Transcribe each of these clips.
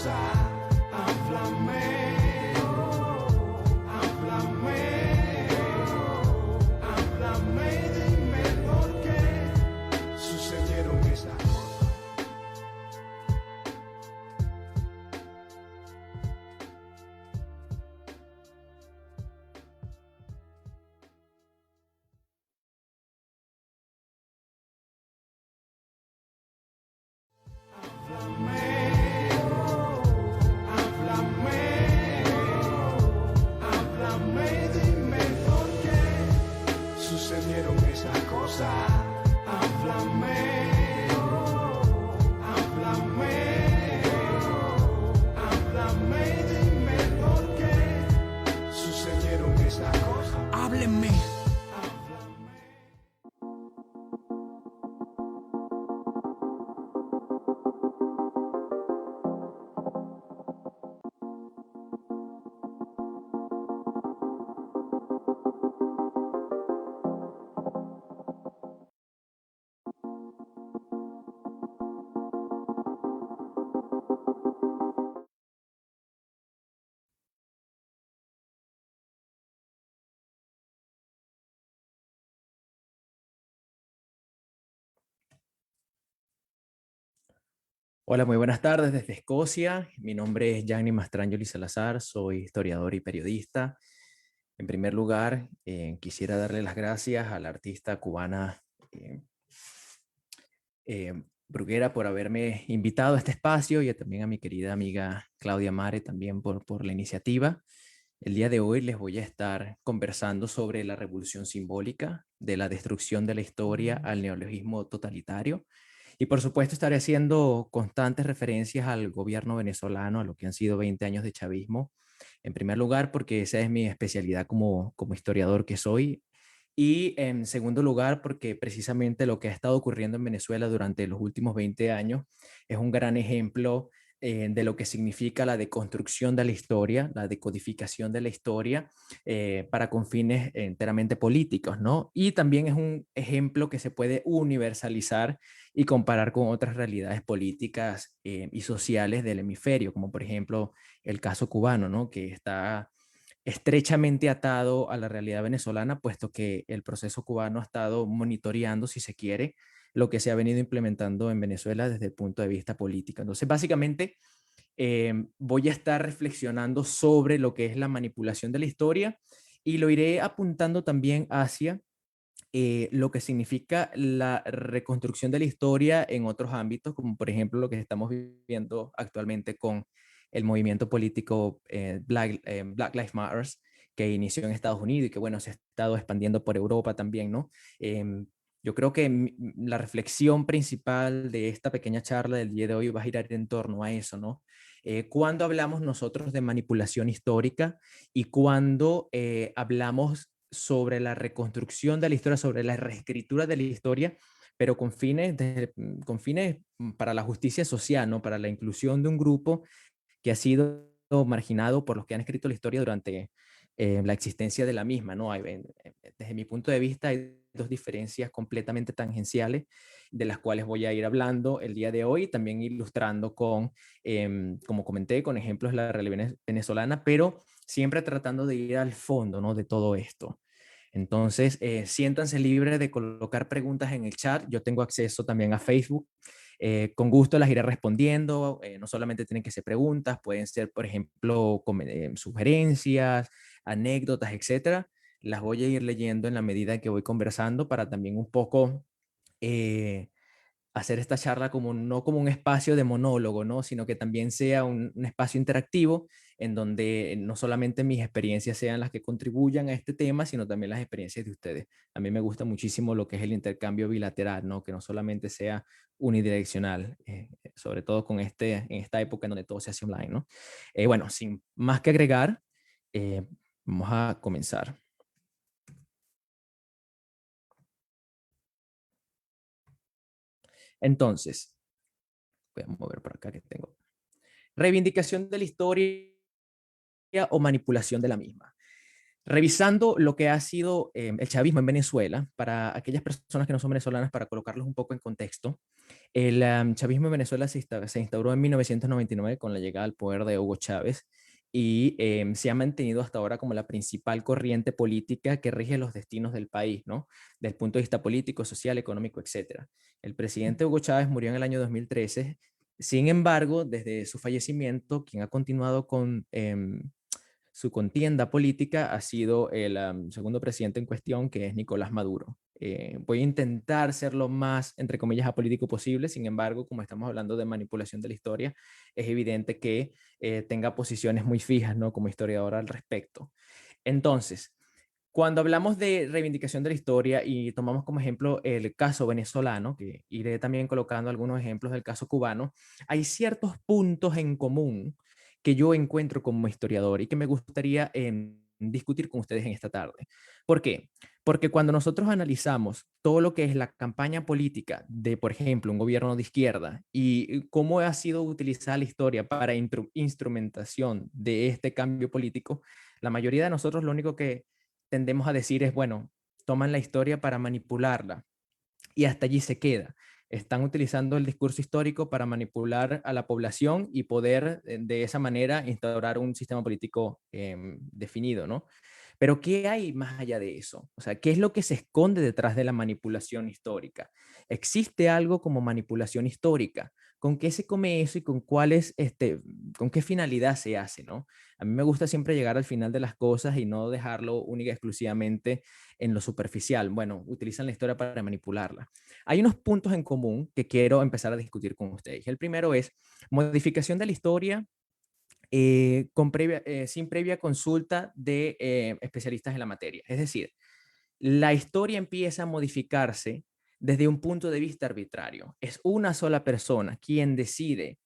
cosa. Háblame, háblame, háblame y dime por qué sucedieron esas cosas. Háblame y dime por qué sucedieron esas cosas. Háblame, háblame, háblame y dime por qué sucedieron esas cosas. Háblenme. Hola, muy buenas tardes desde Escocia. Mi nombre es Gianni Mastrangeli Salazar, soy historiador y periodista. En primer lugar, quisiera darle las gracias a la artista cubana Bruguera por haberme invitado a este espacio y también a mi querida amiga Claudia Mare también por la iniciativa. El día de hoy les voy a estar conversando sobre la revolución simbólica, de la destrucción de la historia al neologismo totalitario. Y por supuesto estaré haciendo constantes referencias al gobierno venezolano, a lo que han sido 20 años de chavismo. En primer lugar, porque esa es mi especialidad como historiador que soy. Y en segundo lugar, porque precisamente lo que ha estado ocurriendo en Venezuela durante los últimos 20 años es un gran ejemplo de lo que significa la deconstrucción de la historia, la decodificación de la historia para con fines enteramente políticos, ¿no? Y también es un ejemplo que se puede universalizar y comparar con otras realidades políticas y sociales del hemisferio, como por ejemplo el caso cubano, ¿no? Que está estrechamente atado a la realidad venezolana, puesto que el proceso cubano ha estado monitoreando, si se quiere, lo que se ha venido implementando en Venezuela desde el punto de vista político. Entonces, básicamente, voy a estar reflexionando sobre lo que es la manipulación de la historia y lo iré apuntando también hacia lo que significa la reconstrucción de la historia en otros ámbitos, como por ejemplo lo que estamos viviendo actualmente con el movimiento político Black Lives Matter, que inició en Estados Unidos y que, bueno, se ha estado expandiendo por Europa también, ¿no? Yo creo que la reflexión principal de esta pequeña charla del día de hoy va a girar en torno a eso, ¿no? Cuando hablamos nosotros de manipulación histórica y cuando hablamos sobre la reconstrucción de la historia, sobre la reescritura de la historia, pero con fines para la justicia social, ¿no? Para la inclusión de un grupo que ha sido marginado por los que han escrito la historia durante la existencia de la misma, ¿no? Desde mi punto de vista hay dos diferencias completamente tangenciales de las cuales voy a ir hablando el día de hoy, también ilustrando con, como comenté, con ejemplos de la realidad venezolana, pero siempre tratando de ir al fondo, ¿no? De todo esto. Entonces, siéntanse libres de colocar preguntas en el chat. Yo tengo acceso también a Facebook. Con gusto las iré respondiendo. No solamente tienen que ser preguntas, pueden ser, por ejemplo, sugerencias, anécdotas, etcétera. Las voy a ir leyendo en la medida que voy conversando para también un poco hacer esta charla como no como un espacio de monólogo, ¿no? Sino que también sea un espacio interactivo en donde no solamente mis experiencias sean las que contribuyan a este tema, sino también las experiencias de ustedes. A mí me gusta muchísimo lo que es el intercambio bilateral, ¿no? Que no solamente sea unidireccional, sobre todo en esta época en donde todo se hace online, ¿no? Bueno, sin más que agregar, vamos a comenzar. Entonces, voy a mover por acá que tengo. Reivindicación de la historia o manipulación de la misma. Revisando lo que ha sido el chavismo en Venezuela, para aquellas personas que no son venezolanas, para colocarlos un poco en contexto, chavismo en Venezuela se instauró en 1999 con la llegada al poder de Hugo Chávez y se ha mantenido hasta ahora como la principal corriente política que rige los destinos del país, ¿no? Desde el punto de vista político, social, económico, etcétera. El presidente Hugo Chávez murió en el año 2013. Sin embargo, desde su fallecimiento, quien ha continuado con su contienda política ha sido el segundo presidente en cuestión, que es Nicolás Maduro. Voy a intentar ser lo más, entre comillas, apolítico posible. Sin embargo, como estamos hablando de manipulación de la historia, es evidente que tenga posiciones muy fijas, ¿no? Como historiador al respecto. Entonces, cuando hablamos de reivindicación de la historia y tomamos como ejemplo el caso venezolano, que iré también colocando algunos ejemplos del caso cubano, hay ciertos puntos en común que yo encuentro como historiador y que me gustaría discutir con ustedes en esta tarde. ¿Por qué? Porque cuando nosotros analizamos todo lo que es la campaña política de, por ejemplo, un gobierno de izquierda y cómo ha sido utilizada la historia para instrumentación de este cambio político, la mayoría de nosotros lo único que tendemos a decir es, bueno, toman la historia para manipularla y hasta allí se queda. Están utilizando el discurso histórico para manipular a la población y poder de esa manera instaurar un sistema político definido, ¿no? Pero ¿qué hay más allá de eso? O sea, ¿qué es lo que se esconde detrás de la manipulación histórica? ¿Existe algo como manipulación histórica? ¿Con qué se come eso y con con qué finalidad se hace, ¿no? A mí me gusta siempre llegar al final de las cosas y no dejarlo única y exclusivamente en lo superficial. Bueno, utilizan la historia para manipularla. Hay unos puntos en común que quiero empezar a discutir con ustedes. El primero es modificación de la historia sin previa consulta de especialistas en la materia. Es decir, la historia empieza a modificarse desde un punto de vista arbitrario. Es una sola persona quien decide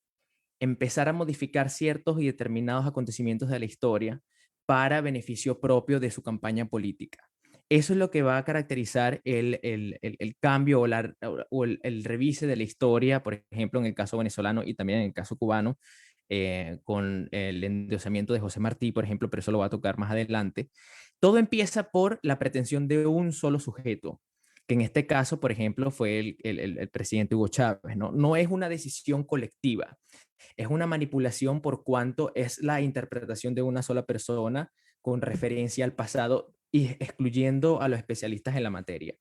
empezar a modificar ciertos y determinados acontecimientos de la historia para beneficio propio de su campaña política. Eso es lo que va a caracterizar el cambio o el revise de la historia, por ejemplo, en el caso venezolano y también en el caso cubano, con el endiosamiento de José Martí, por ejemplo, pero eso lo va a tocar más adelante. Todo empieza por la pretensión de un solo sujeto, que en este caso, por ejemplo, fue el presidente Hugo Chávez, ¿no? No es una decisión colectiva, es una manipulación por cuanto es la interpretación de una sola persona con referencia al pasado y excluyendo a los especialistas en la materia.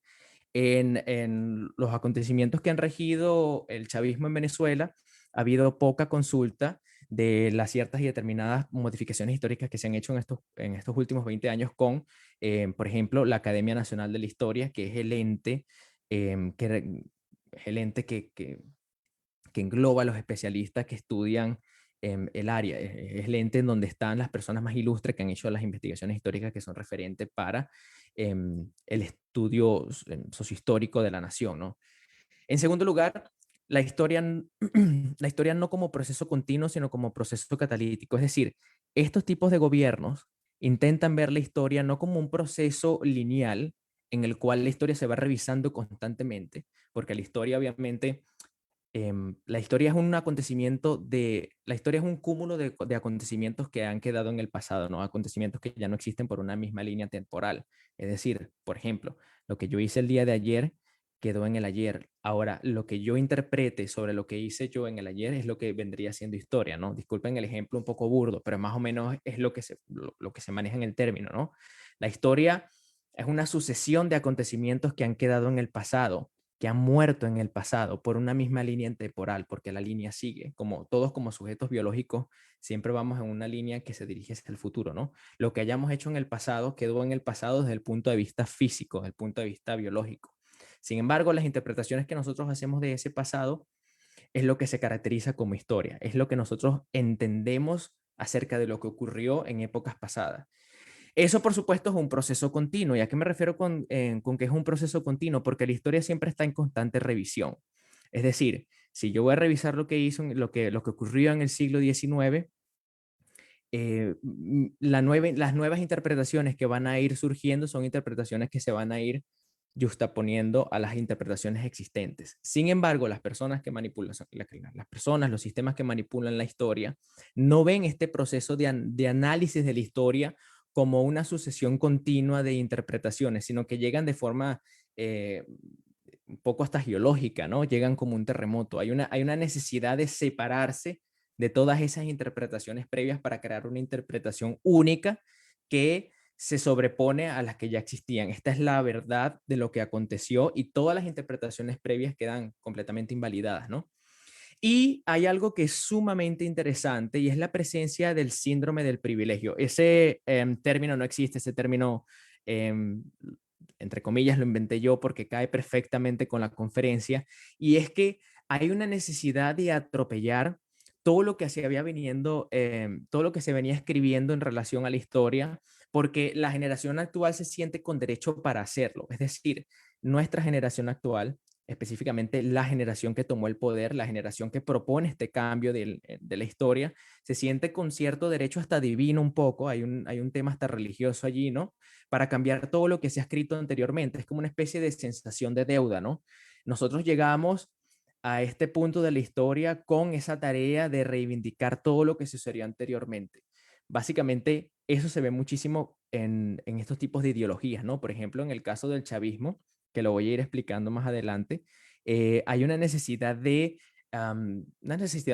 En los acontecimientos que han regido el chavismo en Venezuela, ha habido poca consulta de las ciertas y determinadas modificaciones históricas que se han hecho en estos últimos 20 años con, por ejemplo, la Academia Nacional de la Historia, que es el ente, que engloba a los especialistas que estudian el área. Es el ente en donde están las personas más ilustres que han hecho las investigaciones históricas que son referentes para el estudio sociohistórico de la nación, ¿no? En segundo lugar, la historia, la historia no como proceso continuo, sino como proceso catalítico. Es decir, estos tipos de gobiernos intentan ver la historia no como un proceso lineal en el cual la historia se va revisando constantemente, porque la historia obviamente la historia es un acontecimiento la historia es un cúmulo de acontecimientos que han quedado en el pasado, ¿no? Acontecimientos que ya no existen por una misma línea temporal. Es decir, por ejemplo, lo que yo hice el día de ayer quedó en el ayer. Ahora, lo que yo interprete sobre lo que hice yo en el ayer es lo que vendría siendo historia, ¿no? Disculpen el ejemplo un poco burdo, pero más o menos es lo que se maneja en el término, ¿no? La historia es una sucesión de acontecimientos que han quedado en el pasado, que han muerto en el pasado por una misma línea temporal, porque la línea sigue, como todos como sujetos biológicos, siempre vamos en una línea que se dirige hacia el futuro, ¿no? Lo que hayamos hecho en el pasado quedó en el pasado desde el punto de vista físico, desde el punto de vista biológico. Sin embargo, las interpretaciones que nosotros hacemos de ese pasado es lo que se caracteriza como historia, es lo que nosotros entendemos acerca de lo que ocurrió en épocas pasadas. Eso, por supuesto, es un proceso continuo. ¿Y a qué me refiero con que es un proceso continuo? Porque la historia siempre está en constante revisión. Es decir, si yo voy a revisar lo que hizo, lo que ocurrió en el siglo XIX, las nuevas interpretaciones que van a ir surgiendo son interpretaciones que se van a ir justaponiendo a las interpretaciones existentes. Sin embargo, las personas que manipulan, las personas, los sistemas que manipulan la historia, no ven este proceso de análisis de la historia como una sucesión continua de interpretaciones, sino que llegan de forma un poco hasta geológica, ¿no? Llegan como un terremoto. Hay una necesidad de separarse de todas esas interpretaciones previas para crear una interpretación única que se sobrepone a las que ya existían. Esta es la verdad de lo que aconteció y todas las interpretaciones previas quedan completamente invalidadas, ¿no? Y hay algo que es sumamente interesante y es la presencia del síndrome del privilegio. Ese término no existe, ese término, em, entre comillas, lo inventé yo porque cae perfectamente con la conferencia, y es que hay una necesidad de atropellar todo lo que se había viniendo, todo lo que se venía escribiendo en relación a la historia, porque la generación actual se siente con derecho para hacerlo. Es decir, nuestra generación actual, específicamente la generación que tomó el poder, la generación que propone este cambio de la historia, se siente con cierto derecho hasta divino un poco, hay un tema hasta religioso allí, ¿no? Para cambiar todo lo que se ha escrito anteriormente. Es como una especie de sensación de deuda, ¿no? Nosotros llegamos a este punto de la historia con esa tarea de reivindicar todo lo que sucedió anteriormente. Básicamente, eso se ve muchísimo en estos tipos de ideologías, ¿no? Por ejemplo, en el caso del chavismo, que lo voy a ir explicando más adelante, hay una necesidad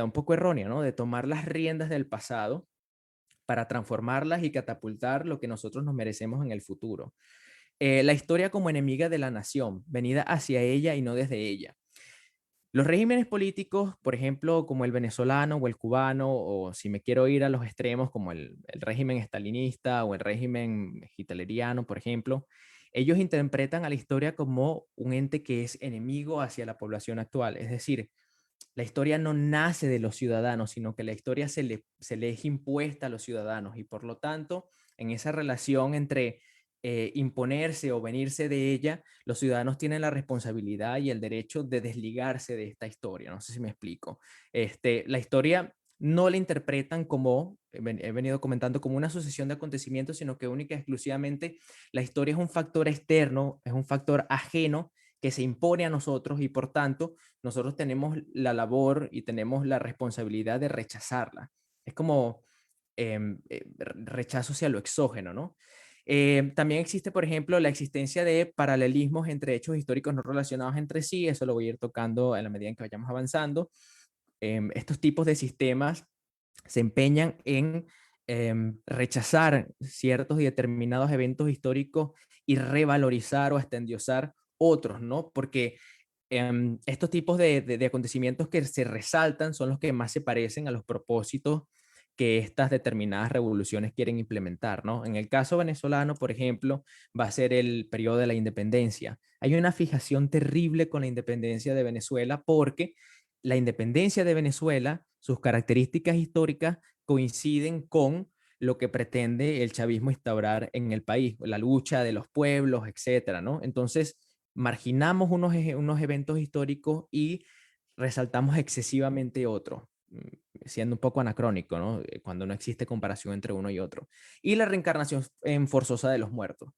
un poco errónea, ¿no? De tomar las riendas del pasado para transformarlas y catapultar lo que nosotros nos merecemos en el futuro. La historia como enemiga de la nación, venida hacia ella y no desde ella. Los regímenes políticos, por ejemplo, como el venezolano o el cubano, o si me quiero ir a los extremos, como el régimen estalinista o el régimen hitleriano, por ejemplo, ellos interpretan a la historia como un ente que es enemigo hacia la población actual. Es decir, la historia no nace de los ciudadanos, sino que la historia se le es impuesta a los ciudadanos, y por lo tanto, en esa relación entre imponerse o venirse de ella, los ciudadanos tienen la responsabilidad y el derecho de desligarse de esta historia. No sé si me explico. La historia no la interpretan como, he venido comentando, como una sucesión de acontecimientos, sino que única y exclusivamente la historia es un factor externo, es un factor ajeno que se impone a nosotros, y por tanto nosotros tenemos la labor y tenemos la responsabilidad de rechazarla. Es como rechazo hacia lo exógeno, ¿no? También existe, por ejemplo, la existencia de paralelismos entre hechos históricos no relacionados entre sí. Eso lo voy a ir tocando en la medida en que vayamos avanzando. Estos tipos de sistemas se empeñan en rechazar ciertos y determinados eventos históricos y revalorizar o hasta endiosar otros, ¿no? Porque estos tipos de acontecimientos que se resaltan son los que más se parecen a los propósitos que estas determinadas revoluciones quieren implementar, ¿no? En el caso venezolano, por ejemplo, va a ser el periodo de la independencia. Hay una fijación terrible con la independencia de Venezuela porque la independencia de Venezuela, sus características históricas coinciden con lo que pretende el chavismo instaurar en el país, la lucha de los pueblos, etcétera, ¿no? Entonces, marginamos unos eventos históricos y resaltamos excesivamente otros, siendo un poco anacrónico, ¿no? Cuando no existe comparación entre uno y otro. Y la reencarnación en forzosa de los muertos.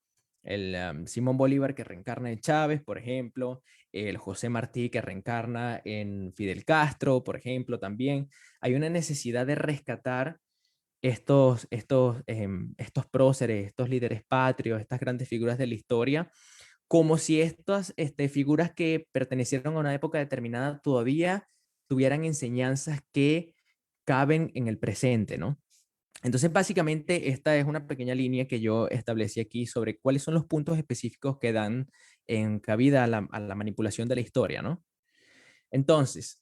El Simón Bolívar que reencarna en Chávez, por ejemplo, el José Martí que reencarna en Fidel Castro, por ejemplo, también. Hay una necesidad de rescatar estos próceres, estos líderes patrios, estas grandes figuras de la historia, como si estas figuras que pertenecieron a una época determinada todavía tuvieran enseñanzas que caben en el presente, ¿no? Entonces, básicamente, esta es una pequeña línea que yo establecí aquí sobre cuáles son los puntos específicos que dan en cabida a la manipulación de la historia, ¿no? Entonces,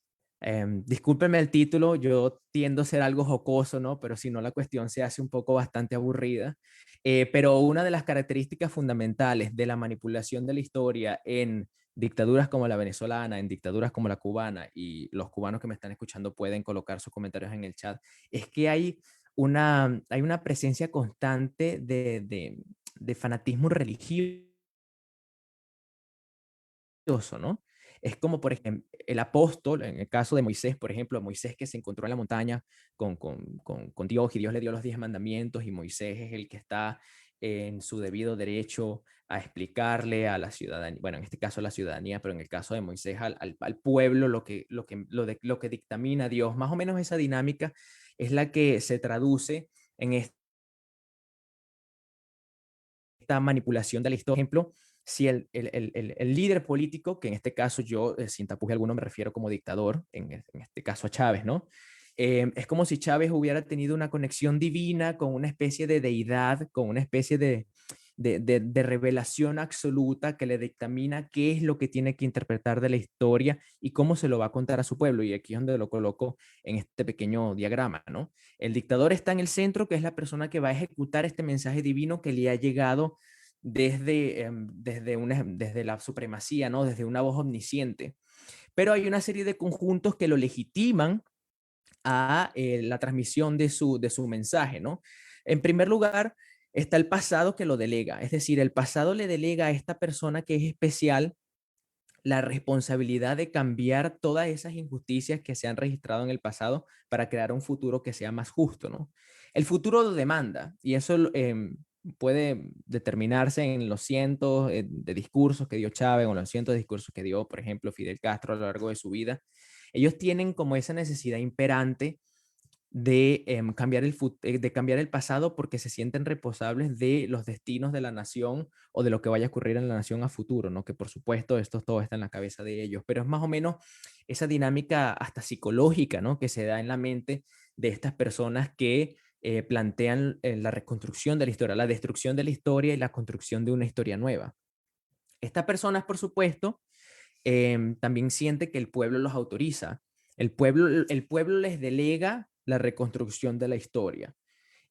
discúlpenme el título, yo tiendo a ser algo jocoso, ¿no? Pero si no, la cuestión se hace un poco bastante aburrida. Pero una de las características fundamentales de la manipulación de la historia en dictaduras como la venezolana, en dictaduras como la cubana, y los cubanos que me están escuchando pueden colocar sus comentarios en el chat, es que hay una presencia constante de fanatismo religioso, ¿no? Es como, por ejemplo, el apóstol, en el caso de Moisés, por ejemplo, Moisés que se encontró en la montaña con Dios, y Dios le dio los 10 mandamientos, y Moisés es el que está en su debido derecho a explicarle a la ciudadanía, bueno, en este caso a la ciudadanía, pero en el caso de Moisés al pueblo lo que dictamina Dios. Más o menos esa dinámica es la que se traduce en esta manipulación de la historia. Por ejemplo, si el líder político, que en este caso yo, sin tapuje alguno, me refiero como dictador, en este caso a Chávez, ¿no? Es como si Chávez hubiera tenido una conexión divina con una especie de deidad, con una especie de revelación absoluta que le dictamina qué es lo que tiene que interpretar de la historia y cómo se lo va a contar a su pueblo. Y aquí es donde lo coloco en este pequeño diagrama, ¿no? El dictador está en el centro, que es la persona que va a ejecutar este mensaje divino que le ha llegado desde la supremacía, ¿no? Desde una voz omnisciente. Pero hay una serie de conjuntos que lo legitiman a la transmisión de su mensaje, ¿no? En primer lugar, está el pasado que lo delega, es decir, el pasado le delega a esta persona que es especial la responsabilidad de cambiar todas esas injusticias que se han registrado en el pasado para crear un futuro que sea más justo, ¿no? El futuro lo demanda y eso puede determinarse en los cientos de discursos que dio Chávez o en los cientos de discursos que dio, por ejemplo, Fidel Castro a lo largo de su vida. Ellos tienen como esa necesidad imperante de cambiar el pasado porque se sienten responsables de los destinos de la nación o de lo que vaya a ocurrir en la nación a futuro, ¿no? Que por supuesto esto todo está en la cabeza de ellos, pero es más o menos esa dinámica hasta psicológica, ¿no? Que se da en la mente de estas personas que plantean la reconstrucción de la historia, la destrucción de la historia y la construcción de una historia nueva. Estas personas, por supuesto, también siente que el pueblo los autoriza. El pueblo les delega la reconstrucción de la historia.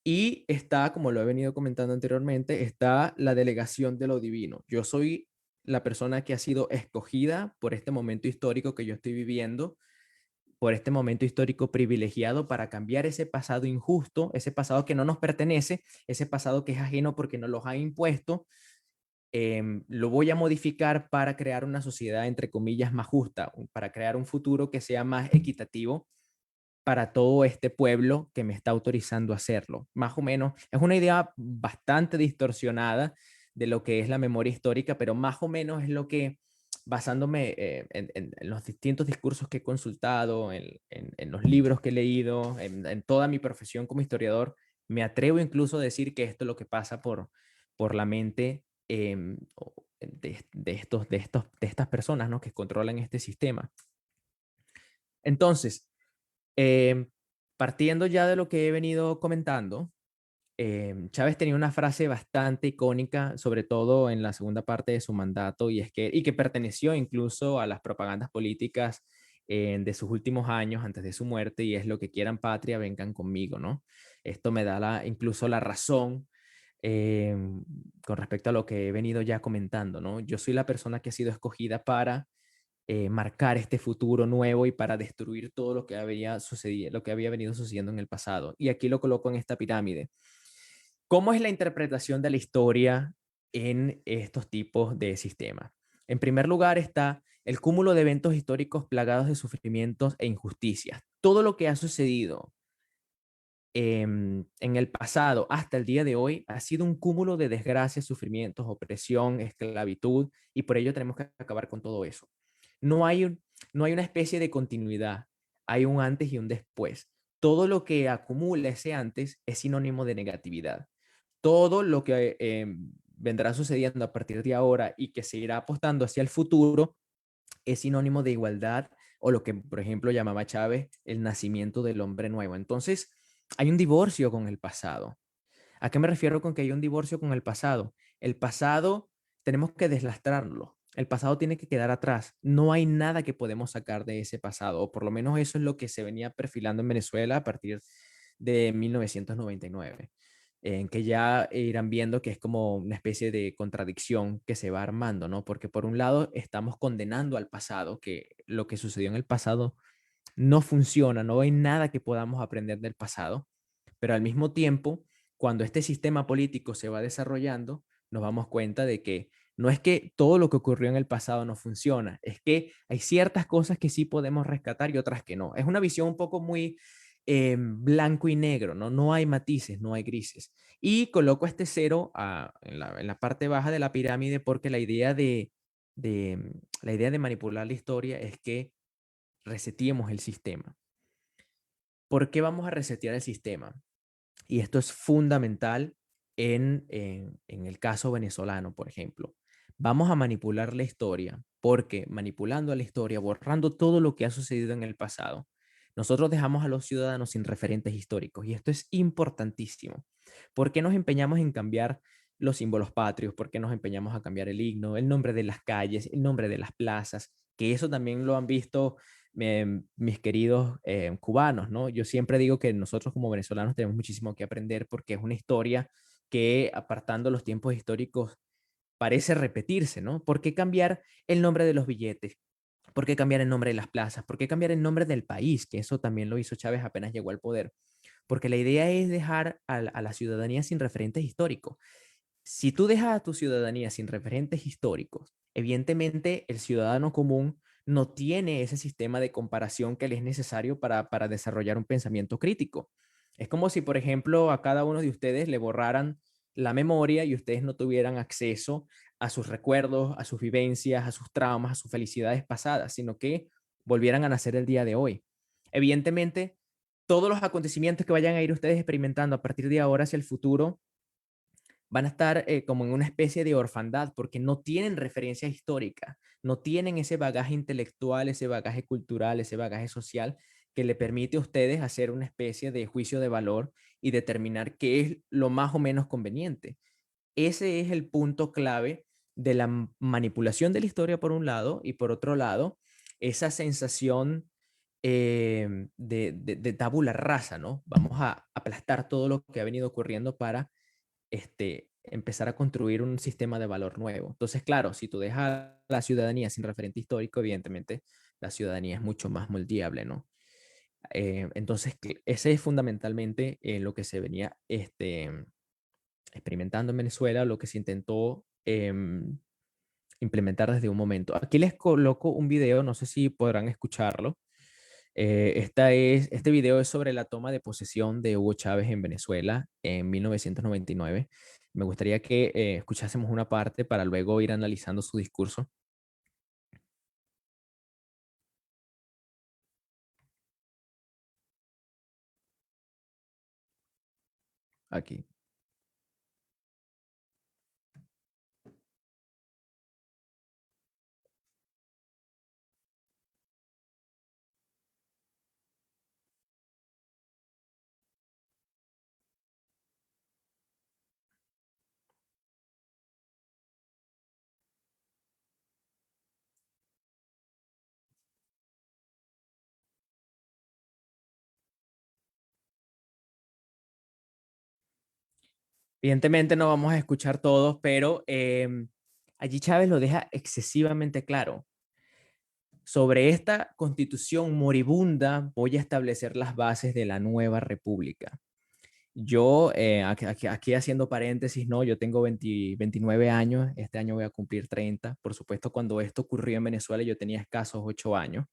Y está, como lo he venido comentando anteriormente, está la delegación de lo divino. Yo soy la persona que ha sido escogida por este momento histórico que yo estoy viviendo, por este momento histórico privilegiado para cambiar ese pasado injusto, ese pasado que no nos pertenece, ese pasado que es ajeno porque nos los ha impuesto. Lo voy a modificar para crear una sociedad, entre comillas, más justa, para crear un futuro que sea más equitativo para todo este pueblo que me está autorizando a hacerlo. Más o menos, es una idea bastante distorsionada de lo que es la memoria histórica, pero más o menos es lo que, basándome en los distintos discursos que he consultado, en los libros que he leído, en toda mi profesión como historiador, me atrevo incluso a decir que esto es lo que pasa por la mente de estas personas, ¿no? Que controlan este sistema. Entonces, eh, partiendo ya de lo que he venido comentando, Chávez tenía una frase bastante icónica, sobre todo en la segunda parte de su mandato, y que perteneció incluso a las propagandas políticas de sus últimos años antes de su muerte, y es: lo que quieran patria, vengan conmigo, ¿no? Esto me da incluso la razón eh, con respecto a lo que he venido ya comentando, ¿no? Yo soy la persona que ha sido escogida para marcar este futuro nuevo y para destruir todo lo que había sucedido, lo que había venido sucediendo en el pasado. Y aquí lo coloco en esta pirámide. ¿Cómo es la interpretación de la historia en estos tipos de sistemas? En primer lugar está el cúmulo de eventos históricos plagados de sufrimientos e injusticias. Todo lo que ha sucedido en el pasado hasta el día de hoy ha sido un cúmulo de desgracias, sufrimientos, opresión, esclavitud, y por ello tenemos que acabar con todo eso. No hay, no hay una especie de continuidad, hay un antes y un después. Todo lo que acumula ese antes es sinónimo de negatividad. Todo lo que vendrá sucediendo a partir de ahora y que se irá apostando hacia el futuro es sinónimo de igualdad, o lo que, por ejemplo, llamaba Chávez el nacimiento del hombre nuevo. Entonces, hay un divorcio con el pasado. ¿A qué me refiero con que hay un divorcio con el pasado? El pasado tenemos que deslastrarlo. El pasado tiene que quedar atrás. No hay nada que podemos sacar de ese pasado, o por lo menos eso es lo que se venía perfilando en Venezuela a partir de 1999, en que ya irán viendo que es como una especie de contradicción que se va armando, ¿no? Porque por un lado estamos condenando al pasado, que lo que sucedió en el pasado no funciona, no hay nada que podamos aprender del pasado, pero al mismo tiempo, cuando este sistema político se va desarrollando, nos damos cuenta de que no es que todo lo que ocurrió en el pasado no funciona, es que hay ciertas cosas que sí podemos rescatar y otras que no. Es una visión un poco muy blanco y negro, ¿no? No hay matices, no hay grises. Y coloco este cero en la parte baja de la pirámide porque la idea de manipular la historia es que reseteemos el sistema. ¿Por qué vamos a resetear el sistema? Y esto es fundamental en el caso venezolano, por ejemplo. vamos a manipular la historia, porque manipulando la historia, borrando todo lo que ha sucedido en el pasado, nosotros dejamos a los ciudadanos sin referentes históricos. Y esto es importantísimo. ¿Por qué nos empeñamos en cambiar los símbolos patrios? ¿Por qué nos empeñamos a cambiar el himno, el nombre de las calles, el nombre de las plazas? Que eso también lo han visto mis queridos cubanos, ¿no? Yo siempre digo que nosotros como venezolanos tenemos muchísimo que aprender porque es una historia que, apartando los tiempos históricos, parece repetirse, ¿no? ¿Por qué cambiar el nombre de los billetes? ¿Por qué cambiar el nombre de las plazas? ¿Por qué cambiar el nombre del país? Que eso también lo hizo Chávez apenas llegó al poder. Porque la idea es dejar a la ciudadanía sin referentes históricos. Si tú dejas a tu ciudadanía sin referentes históricos, evidentemente el ciudadano común no tiene ese sistema de comparación que le es necesario para desarrollar un pensamiento crítico. Es como si, por ejemplo, a cada uno de ustedes le borraran la memoria y ustedes no tuvieran acceso a sus recuerdos, a sus vivencias, a sus traumas, a sus felicidades pasadas, sino que volvieran a nacer el día de hoy. Evidentemente, todos los acontecimientos que vayan a ir ustedes experimentando a partir de ahora hacia el futuro van a estar como en una especie de orfandad porque no tienen referencia histórica, no tienen ese bagaje intelectual, ese bagaje cultural, ese bagaje social que le permite a ustedes hacer una especie de juicio de valor y determinar qué es lo más o menos conveniente. Ese es el punto clave de la manipulación de la historia por un lado y por otro lado, esa sensación de tabula rasa, ¿no? Vamos a aplastar todo lo que ha venido ocurriendo para empezar a construir un sistema de valor nuevo. Entonces, claro, si tú dejas a la ciudadanía sin referente histórico, evidentemente la ciudadanía es mucho más moldeable, ¿no? Entonces, ese es fundamentalmente lo que se venía experimentando en Venezuela, lo que se intentó implementar desde un momento. Aquí les coloco un video, no sé si podrán escucharlo. Este video es sobre la toma de posesión de Hugo Chávez en Venezuela en 1999. Me gustaría que escuchásemos una parte para luego ir analizando su discurso. Aquí. Evidentemente no vamos a escuchar todos, pero allí Chávez lo deja excesivamente claro. Sobre esta constitución moribunda voy a establecer las bases de la nueva república. Yo, aquí haciendo paréntesis, ¿no? Yo tengo 29 años, este año voy a cumplir 30. Por supuesto, cuando esto ocurrió en Venezuela yo tenía escasos 8 años.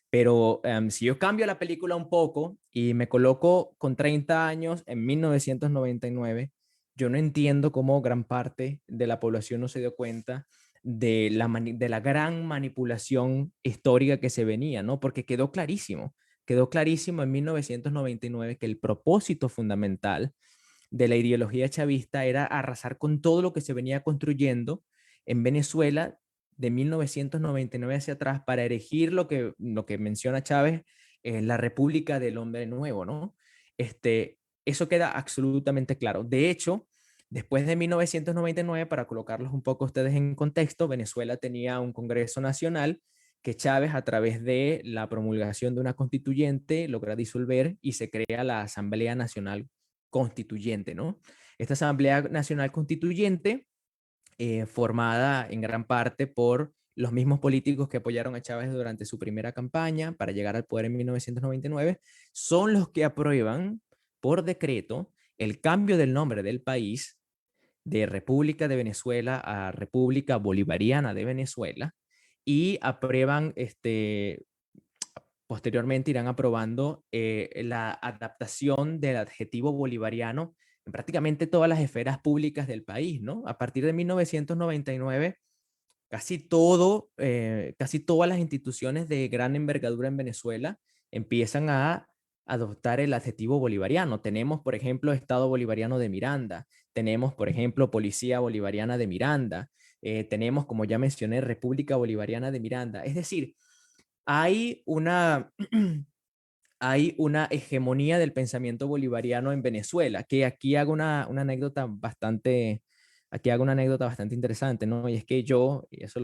Pero si yo cambio la película un poco y me coloco con 30 años en 1999, yo no entiendo cómo gran parte de la población no se dio cuenta de la gran manipulación histórica que se venía, ¿no? Porque quedó clarísimo en 1999 que el propósito fundamental de la ideología chavista era arrasar con todo lo que se venía construyendo en Venezuela de 1999 hacia atrás para erigir lo que menciona Chávez, la República del Hombre Nuevo, ¿no? Eso queda absolutamente claro. De hecho, después de 1999, para colocarlos un poco ustedes en contexto, Venezuela tenía un Congreso Nacional que Chávez, a través de la promulgación de una constituyente, logra disolver y se crea la Asamblea Nacional Constituyente, ¿no? Esta Asamblea Nacional Constituyente, formada en gran parte por los mismos políticos que apoyaron a Chávez durante su primera campaña para llegar al poder en 1999, son los que aprueban por decreto el cambio del nombre del país de República de Venezuela a República Bolivariana de Venezuela y aprueban posteriormente irán aprobando la adaptación del adjetivo bolivariano en prácticamente todas las esferas públicas del país, ¿no? A partir de 1999, casi todas las instituciones de gran envergadura en Venezuela empiezan a adoptar el adjetivo bolivariano. Tenemos, por ejemplo, Estado Bolivariano de Miranda, tenemos, por ejemplo, Policía Bolivariana de Miranda, tenemos, como ya mencioné, República Bolivariana de Miranda. Es decir, hay una, hay una hegemonía del pensamiento bolivariano en Venezuela, que aquí hago una anécdota bastante, aquí hago una anécdota bastante interesante, ¿no? Y es que yo, y eso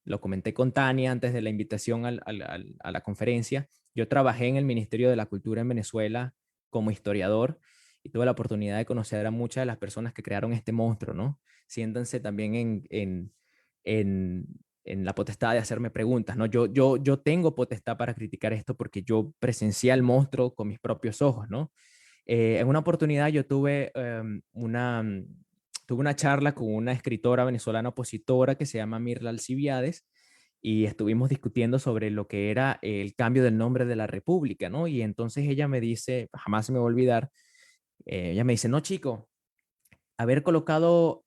lo comenté con Tania antes de la invitación a la conferencia, yo trabajé en el Ministerio de la Cultura en Venezuela como historiador y tuve la oportunidad de conocer a muchas de las personas que crearon este monstruo, ¿no? Siéntanse también en, en la potestad de hacerme preguntas, ¿no? Yo tengo potestad para criticar esto porque yo presencié al monstruo con mis propios ojos, ¿no? En una oportunidad yo tuve una charla con una escritora venezolana opositora que se llama Mirla Alcibiades y estuvimos discutiendo sobre lo que era el cambio del nombre de la República, ¿no? Y entonces ella me dice, jamás se me va a olvidar, ella me dice, no, chico, haberle colocado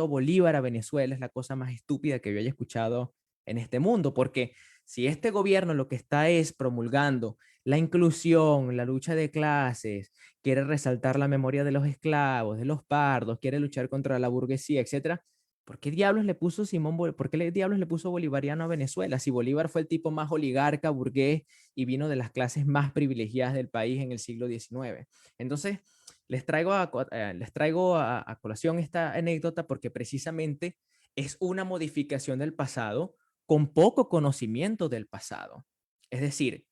Bolívar a Venezuela es la cosa más estúpida que yo haya escuchado en este mundo, porque si este gobierno lo que está es promulgando la inclusión, la lucha de clases, quiere resaltar la memoria de los esclavos, de los pardos, quiere luchar contra la burguesía, etcétera, ¿por qué diablos le puso por qué diablos le puso bolivariano a Venezuela? Si Bolívar fue el tipo más oligarca, burgués y vino de las clases más privilegiadas del país en el siglo XIX. Entonces, les traigo a colación esta anécdota porque precisamente es una modificación del pasado con poco conocimiento del pasado. Es decir,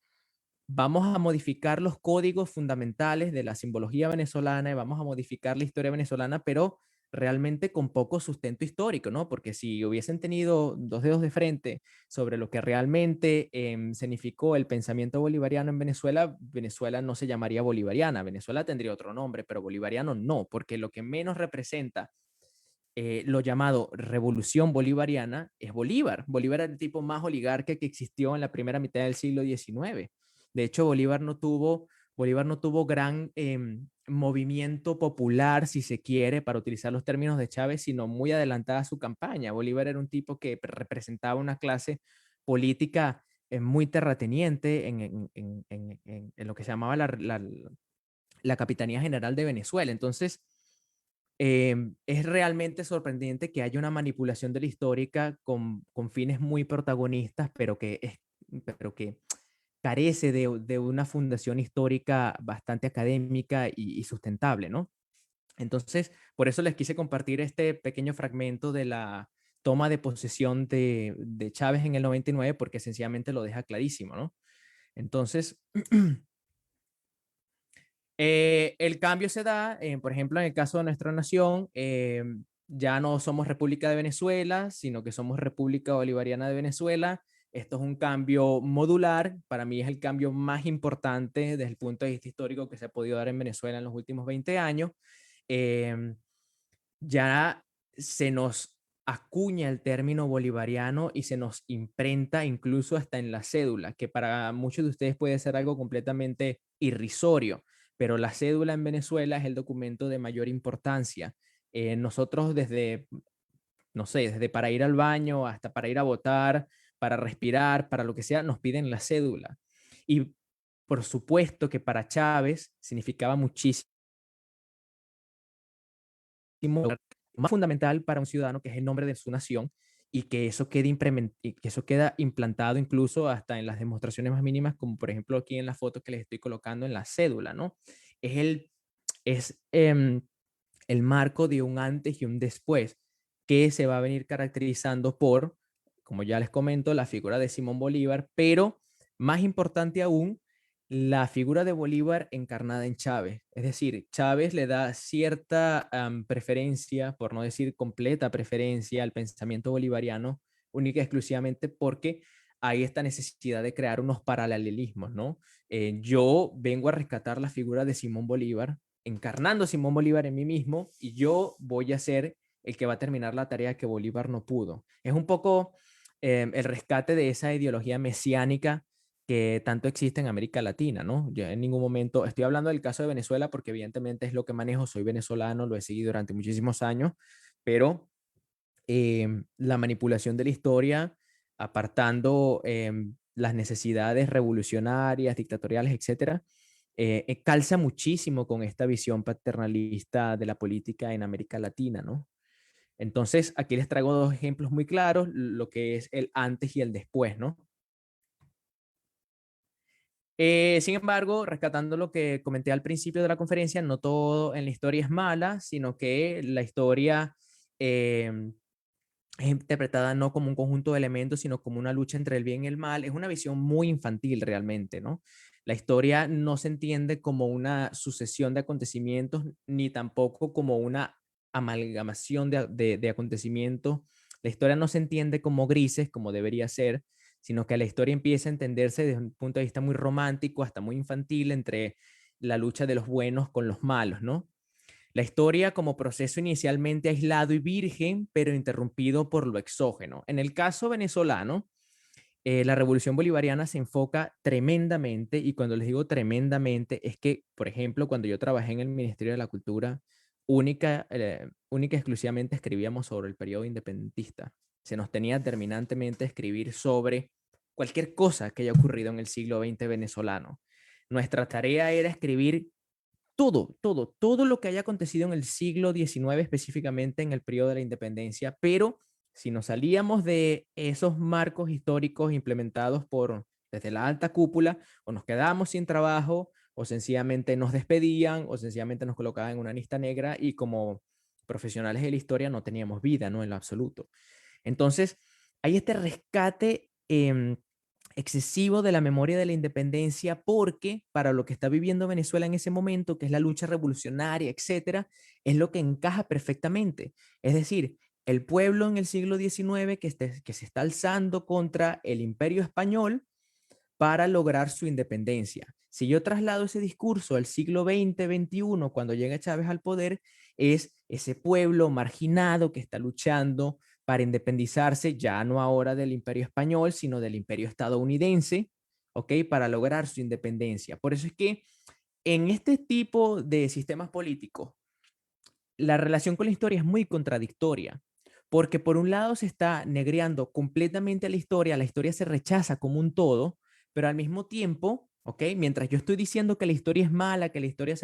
vamos a modificar los códigos fundamentales de la simbología venezolana y vamos a modificar la historia venezolana, pero realmente con poco sustento histórico, ¿no? Porque si hubiesen tenido dos dedos de frente sobre lo que realmente significó el pensamiento bolivariano en Venezuela, Venezuela no se llamaría bolivariana, Venezuela tendría otro nombre, pero bolivariano no, porque lo que menos representa lo llamado revolución bolivariana es Bolívar. Bolívar era el tipo más oligarca que existió en la primera mitad del siglo XIX. De hecho, Bolívar no tuvo gran movimiento popular, si se quiere, para utilizar los términos de Chávez, sino muy adelantada a su campaña. Bolívar era un tipo que representaba una clase política muy terrateniente en lo que se llamaba la Capitanía General de Venezuela. Entonces, es realmente sorprendente que haya una manipulación de la histórica con fines muy protagonistas, pero que carece de una fundación histórica bastante académica y sustentable, ¿no? Entonces, por eso les quise compartir este pequeño fragmento de la toma de posesión de Chávez en el 99, porque sencillamente lo deja clarísimo, ¿no? Entonces, el cambio se da, por ejemplo, en el caso de nuestra nación, ya no somos República de Venezuela, sino que somos República Bolivariana de Venezuela. Esto es un cambio modular, para mí es el cambio más importante desde el punto de vista histórico que se ha podido dar en Venezuela en los últimos 20 años. Eh, ya se nos acuña el término bolivariano y se nos imprenta incluso hasta en la cédula, que para muchos de ustedes puede ser algo completamente irrisorio, pero la cédula en Venezuela es el documento de mayor importancia. Nosotros desde, no sé, desde para ir al baño hasta para ir a votar, para respirar, para lo que sea, nos piden la cédula. Y por supuesto que para Chávez significaba muchísimo más fundamental para un ciudadano, que es el nombre de su nación, y que eso que eso queda implantado incluso hasta en las demostraciones más mínimas, como por ejemplo aquí en la foto que les estoy colocando en la cédula, ¿no? Es es el marco de un antes y un después, que se va a venir caracterizando por, como ya les comento, la figura de Simón Bolívar, pero más importante aún, la figura de Bolívar encarnada en Chávez. Es decir, Chávez le da cierta preferencia, por no decir completa preferencia, al pensamiento bolivariano, única y exclusivamente porque hay esta necesidad de crear unos paralelismos, ¿no? Yo vengo a rescatar la figura de Simón Bolívar, encarnando a Simón Bolívar en mí mismo, y yo voy a ser el que va a terminar la tarea que Bolívar no pudo. Es un poco el rescate de esa ideología mesiánica que tanto existe en América Latina, ¿no? Yo en ningún momento, estoy hablando del caso de Venezuela porque evidentemente es lo que manejo, soy venezolano, lo he seguido durante muchísimos años, pero la manipulación de la historia, apartando las necesidades revolucionarias, dictatoriales, etcétera, calza muchísimo con esta visión paternalista de la política en América Latina, ¿no? Entonces, aquí les traigo dos ejemplos muy claros, lo que es el antes y el después, ¿no? Sin embargo, rescatando lo que comenté al principio de la conferencia, no todo en la historia es mala, sino que la historia es interpretada no como un conjunto de elementos, sino como una lucha entre el bien y el mal. Es una visión muy infantil realmente, ¿no? La historia no se entiende como una sucesión de acontecimientos, ni tampoco como una amalgamación de acontecimientos. La historia no se entiende como grises, como debería ser, sino que la historia empieza a entenderse desde un punto de vista muy romántico, hasta muy infantil, entre la lucha de los buenos con los malos, ¿no? La historia como proceso inicialmente aislado y virgen, pero interrumpido por lo exógeno. En el caso venezolano, la revolución bolivariana se enfoca tremendamente, y cuando les digo tremendamente, es que, por ejemplo, cuando yo trabajé en el Ministerio de la Cultura, única y exclusivamente escribíamos sobre el periodo independentista. Se nos tenía terminantemente escribir sobre cualquier cosa que haya ocurrido en el siglo XX venezolano. Nuestra tarea era escribir todo lo que haya acontecido en el siglo XIX, específicamente en el periodo de la independencia, pero si nos salíamos de esos marcos históricos implementados desde la alta cúpula, o nos quedábamos sin trabajo, o sencillamente nos despedían, o sencillamente nos colocaban en una lista negra, y como profesionales de la historia no teníamos vida, ¿no? En lo absoluto. Entonces, hay este rescate excesivo de la memoria de la independencia, porque para lo que está viviendo Venezuela en ese momento, que es la lucha revolucionaria, etcétera, es lo que encaja perfectamente. Es decir, el pueblo en el siglo XIX que se está alzando contra el imperio español para lograr su independencia. Si yo traslado ese discurso al siglo XX, XXI, cuando llega Chávez al poder, es ese pueblo marginado que está luchando para independizarse, ya no ahora del imperio español, sino del imperio estadounidense, ¿ok? Para lograr su independencia. Por eso es que en este tipo de sistemas políticos, la relación con la historia es muy contradictoria, porque por un lado se está negreando completamente a la historia se rechaza como un todo, pero al mismo tiempo, ¿ok? Mientras yo estoy diciendo que la historia es mala, que la historia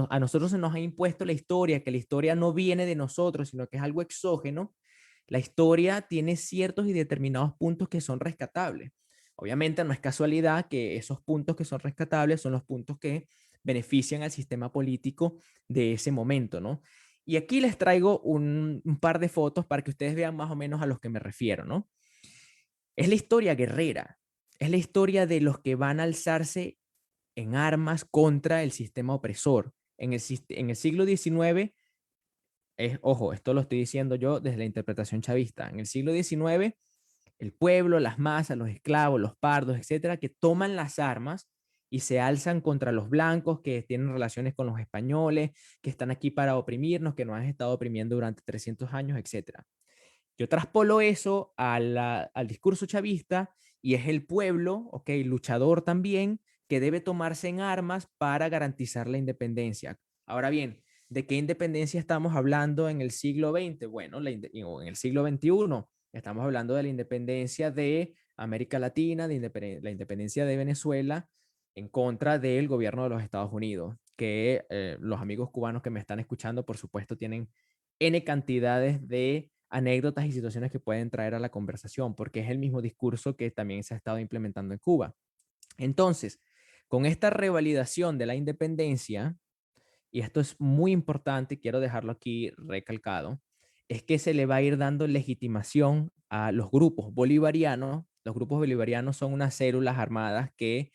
a nosotros se nos ha impuesto la historia, que la historia no viene de nosotros, sino que es algo exógeno, la historia tiene ciertos y determinados puntos que son rescatables. Obviamente no es casualidad que esos puntos que son rescatables son los puntos que benefician al sistema político de ese momento, ¿no? Y aquí les traigo un par de fotos para que ustedes vean más o menos a los que me refiero, ¿no? Es la historia guerrera, es la historia de los que van a alzarse en armas contra el sistema opresor. En el siglo XIX, ojo, esto lo estoy diciendo yo desde la interpretación chavista, en el siglo XIX, el pueblo, las masas, los esclavos, los pardos, etcétera, que toman las armas y se alzan contra los blancos que tienen relaciones con los españoles, que están aquí para oprimirnos, que nos han estado oprimiendo durante 300 años, etcétera. Yo traspolo eso al discurso chavista, y es el pueblo, ok, luchador también, que debe tomarse en armas para garantizar la independencia. Ahora bien, ¿de qué independencia estamos hablando en el siglo XX? Bueno, en el siglo XXI estamos hablando de la independencia de América Latina, la independencia de Venezuela en contra del gobierno de los Estados Unidos, que los amigos cubanos que me están escuchando, por supuesto, tienen N cantidades de anécdotas y situaciones que pueden traer a la conversación, porque es el mismo discurso que también se ha estado implementando en Cuba. Entonces, con esta revalidación de la independencia, y esto es muy importante, quiero dejarlo aquí recalcado, es que se le va a ir dando legitimación a los grupos bolivarianos. Los grupos bolivarianos son unas células armadas que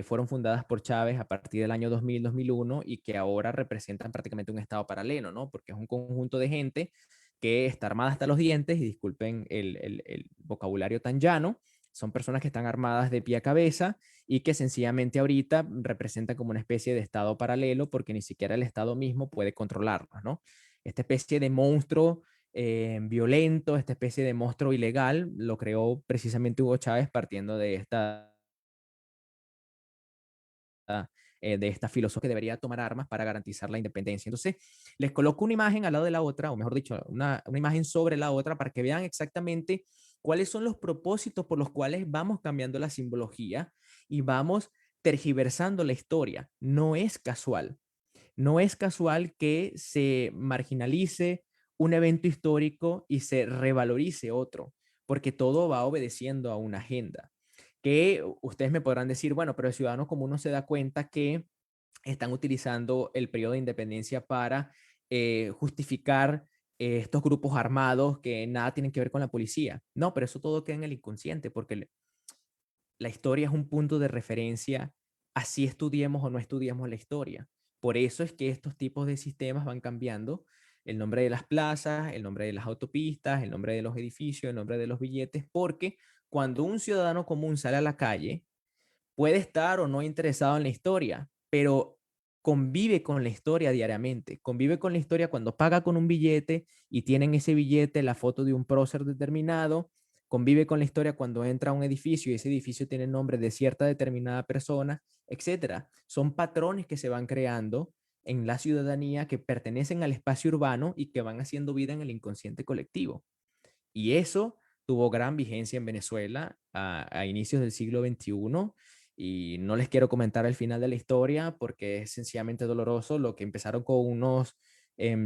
fueron fundadas por Chávez a partir del año 2000-2001, y que ahora representan prácticamente un estado paralelo, ¿no? Porque es un conjunto de gente que está armada hasta los dientes, y disculpen el vocabulario tan llano, son personas que están armadas de pie a cabeza, y que sencillamente ahorita representan como una especie de estado paralelo, porque ni siquiera el estado mismo puede controlarlos, ¿no? Esta especie de monstruo violento, esta especie de monstruo ilegal, lo creó precisamente Hugo Chávez partiendo de esta filosofía que debería tomar armas para garantizar la independencia. Entonces, les coloco una imagen al lado de la otra, o mejor dicho, una imagen sobre la otra, para que vean exactamente cuáles son los propósitos por los cuales vamos cambiando la simbología y vamos tergiversando la historia. No es casual. No es casual que se marginalice un evento histórico y se revalorice otro, porque todo va obedeciendo a una agenda. Que ustedes me podrán decir, bueno, pero el ciudadano común no se da cuenta que están utilizando el periodo de independencia para justificar estos grupos armados que nada tienen que ver con la policía. No, pero eso todo queda en el inconsciente, porque la historia es un punto de referencia, así estudiemos o no estudiemos la historia. Por eso es que estos tipos de sistemas van cambiando el nombre de las plazas, el nombre de las autopistas, el nombre de los edificios, el nombre de los billetes, porque cuando un ciudadano común sale a la calle, puede estar o no interesado en la historia, pero convive con la historia diariamente, convive con la historia cuando paga con un billete y tienen ese billete la foto de un prócer determinado, convive con la historia cuando entra a un edificio y ese edificio tiene el nombre de cierta determinada persona, etcétera. Son patrones que se van creando en la ciudadanía que pertenecen al espacio urbano y que van haciendo vida en el inconsciente colectivo. Y eso tuvo gran vigencia en Venezuela a inicios del siglo XXI y no les quiero comentar el final de la historia porque es sencillamente doloroso. Lo que empezaron con unos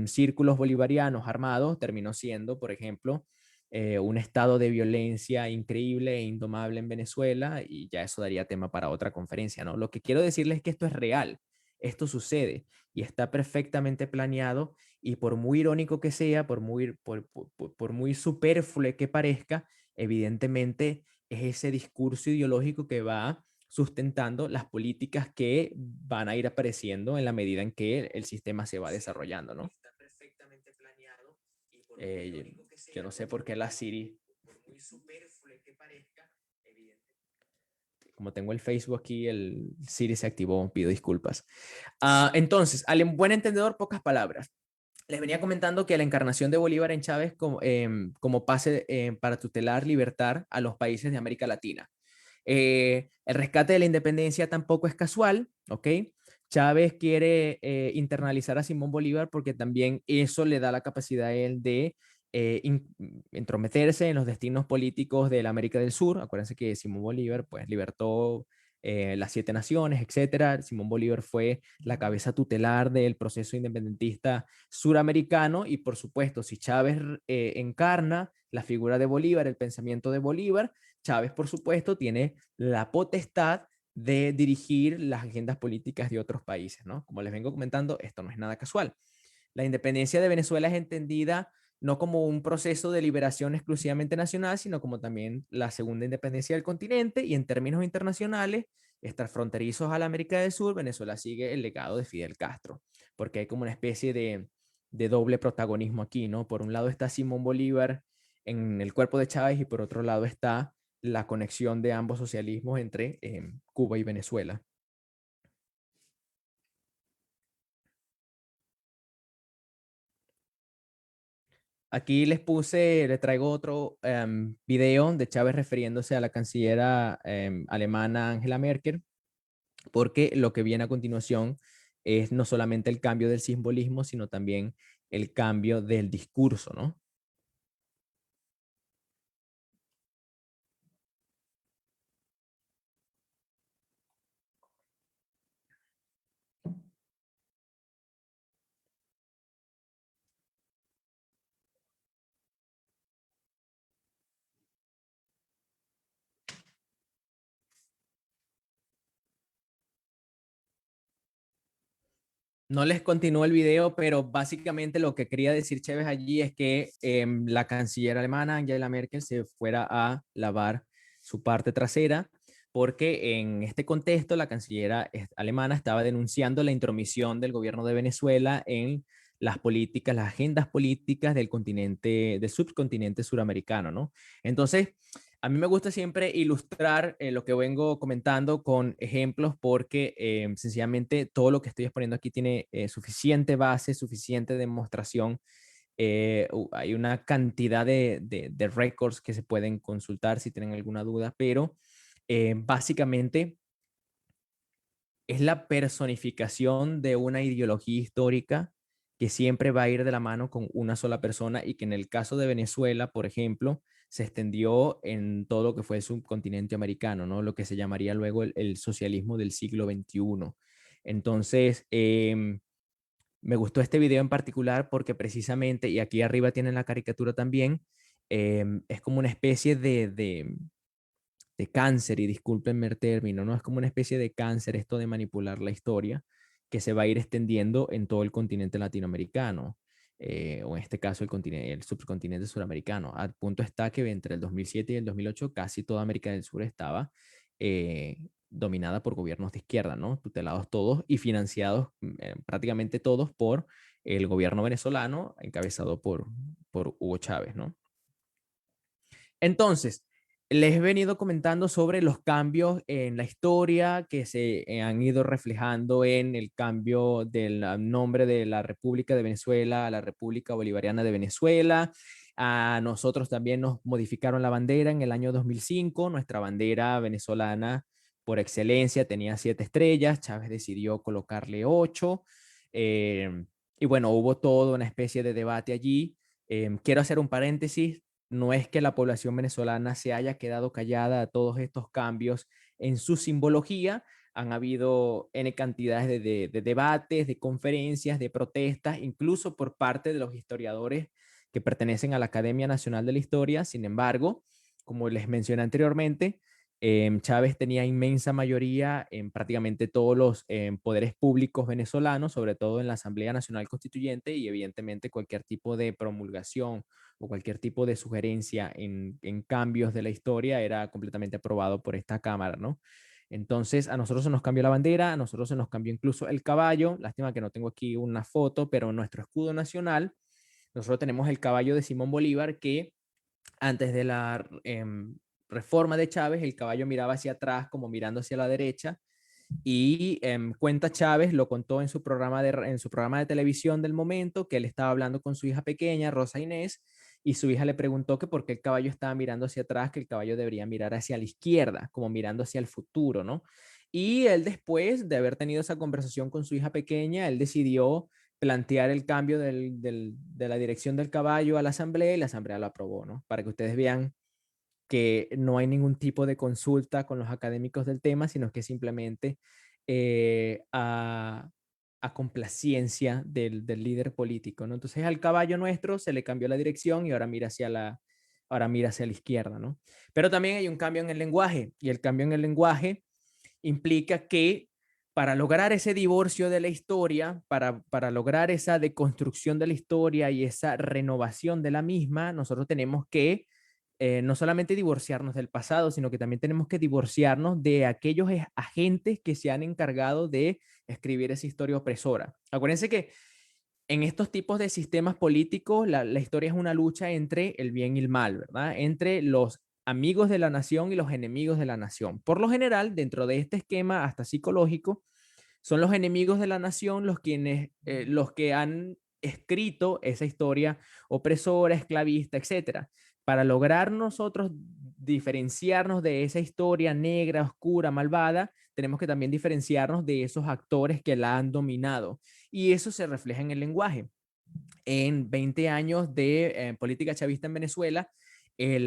círculos bolivarianos armados terminó siendo, por ejemplo, un estado de violencia increíble e indomable en Venezuela y ya eso daría tema para otra conferencia, ¿no? Lo que quiero decirles es que esto es real, esto sucede y está perfectamente planeado y por muy irónico que sea, por muy superfluo que parezca, evidentemente es ese discurso ideológico que va sustentando las políticas que van a ir apareciendo en la medida en que el sistema se va desarrollando, ¿no? Está perfectamente planeado y por muy irónico que sea, yo no sé por qué la Siri, por muy superfluo que parezca, como tengo el Facebook aquí, el Siri se activó, pido disculpas. Entonces, al buen entendedor, pocas palabras. Les venía comentando que la encarnación de Bolívar en Chávez como pase para tutelar, libertar a los países de América Latina. El rescate de la independencia tampoco es casual, ¿ok? Chávez quiere internalizar a Simón Bolívar porque también eso le da la capacidad a él de entrometerse en los destinos políticos de la América del Sur. Acuérdense que Simón Bolívar pues libertó las 7 naciones, etcétera. Simón Bolívar fue la cabeza tutelar del proceso independentista suramericano y por supuesto, si Chávez encarna la figura de Bolívar, el pensamiento de Bolívar, Chávez, por supuesto, tiene la potestad de dirigir las agendas políticas de otros países, ¿no? Como les vengo comentando, esto no es nada casual. La independencia de Venezuela es entendida no como un proceso de liberación exclusivamente nacional, sino como también la segunda independencia del continente y en términos internacionales, fronterizos a la América del Sur, Venezuela sigue el legado de Fidel Castro, porque hay como una especie de doble protagonismo aquí, ¿no? Por un lado está Simón Bolívar en el cuerpo de Chávez y por otro lado está la conexión de ambos socialismos entre Cuba y Venezuela. Aquí les traigo otro video de Chávez refiriéndose a la cancillera alemana Angela Merkel, porque lo que viene a continuación es no solamente el cambio del simbolismo, sino también el cambio del discurso, ¿no? No les continúo el video, pero básicamente lo que quería decir Chévez allí es que la canciller alemana Angela Merkel se fuera a lavar su parte trasera, porque en este contexto la canciller alemana estaba denunciando la intromisión del gobierno de Venezuela en las políticas, las agendas políticas del continente, del subcontinente suramericano, ¿no? Entonces, a mí me gusta siempre ilustrar lo que vengo comentando con ejemplos porque sencillamente todo lo que estoy exponiendo aquí tiene suficiente base, suficiente demostración. Hay una cantidad de records que se pueden consultar si tienen alguna duda, pero básicamente es la personificación de una ideología histórica que siempre va a ir de la mano con una sola persona y que en el caso de Venezuela, por ejemplo, se extendió en todo lo que fue el subcontinente americano, ¿no? Lo que se llamaría luego el socialismo del siglo XXI. Entonces, Me gustó este video en particular porque precisamente, y aquí arriba tienen la caricatura también, es como una especie de cáncer, y discúlpenme el término, ¿no? Es como una especie de cáncer esto de manipular la historia que se va a ir extendiendo en todo el continente latinoamericano, o en este caso el subcontinente suramericano. Al punto está que entre el 2007 y el 2008 casi toda América del Sur estaba dominada por gobiernos de izquierda, ¿no? Tutelados todos y financiados prácticamente todos por el gobierno venezolano encabezado por Hugo Chávez, ¿no? Entonces, les he venido comentando sobre los cambios en la historia que se han ido reflejando en el cambio del nombre de la República de Venezuela a la República Bolivariana de Venezuela. A nosotros también nos modificaron la bandera en el año 2005. Nuestra bandera venezolana por excelencia tenía 7 estrellas. Chávez decidió colocarle 8. Y bueno, hubo toda una especie de debate allí. Quiero hacer un paréntesis. No es que la población venezolana se haya quedado callada a todos estos cambios en su simbología. Han habido N cantidades de debates, de conferencias, de protestas, incluso por parte de los historiadores que pertenecen a la Academia Nacional de la Historia. Sin embargo, como les mencioné anteriormente, Chávez tenía inmensa mayoría en prácticamente todos los poderes públicos venezolanos, sobre todo en la Asamblea Nacional Constituyente, y evidentemente cualquier tipo de promulgación o cualquier tipo de sugerencia en cambios de la historia era completamente aprobado por esta Cámara, ¿no? Entonces, a nosotros se nos cambió la bandera, a nosotros se nos cambió incluso el caballo. Lástima que no tengo aquí una foto, pero en nuestro escudo nacional, nosotros tenemos el caballo de Simón Bolívar, que antes de la reforma de Chávez, el caballo miraba hacia atrás como mirando hacia la derecha, y cuenta Chávez, lo contó en su programa de televisión del momento, que él estaba hablando con su hija pequeña, Rosa Inés, y su hija le preguntó que por qué el caballo estaba mirando hacia atrás, que el caballo debería mirar hacia la izquierda, como mirando hacia el futuro, ¿no? Y él, después de haber tenido esa conversación con su hija pequeña, él decidió plantear el cambio de la dirección del caballo a la asamblea, y la asamblea lo aprobó, ¿no? Para que ustedes vean que no hay ningún tipo de consulta con los académicos del tema, sino que simplemente eh, a, a complacencia del líder político, ¿no? Entonces al caballo nuestro se le cambió la dirección y ahora mira hacia la izquierda, ¿no? Pero también hay un cambio en el lenguaje, y el cambio en el lenguaje implica que para lograr ese divorcio de la historia, para lograr esa deconstrucción de la historia y esa renovación de la misma, nosotros tenemos que no solamente divorciarnos del pasado, sino que también tenemos que divorciarnos de aquellos agentes que se han encargado de escribir esa historia opresora. Acuérdense que en estos tipos de sistemas políticos, la historia es una lucha entre el bien y el mal, ¿verdad? Entre los amigos de la nación y los enemigos de la nación. Por lo general, dentro de este esquema hasta psicológico, son los enemigos de la nación los que han escrito esa historia opresora, esclavista, etcétera. Para lograr nosotros diferenciarnos de esa historia negra, oscura, malvada, tenemos que también diferenciarnos de esos actores que la han dominado. Y eso se refleja en el lenguaje. En 20 años de política chavista en Venezuela, el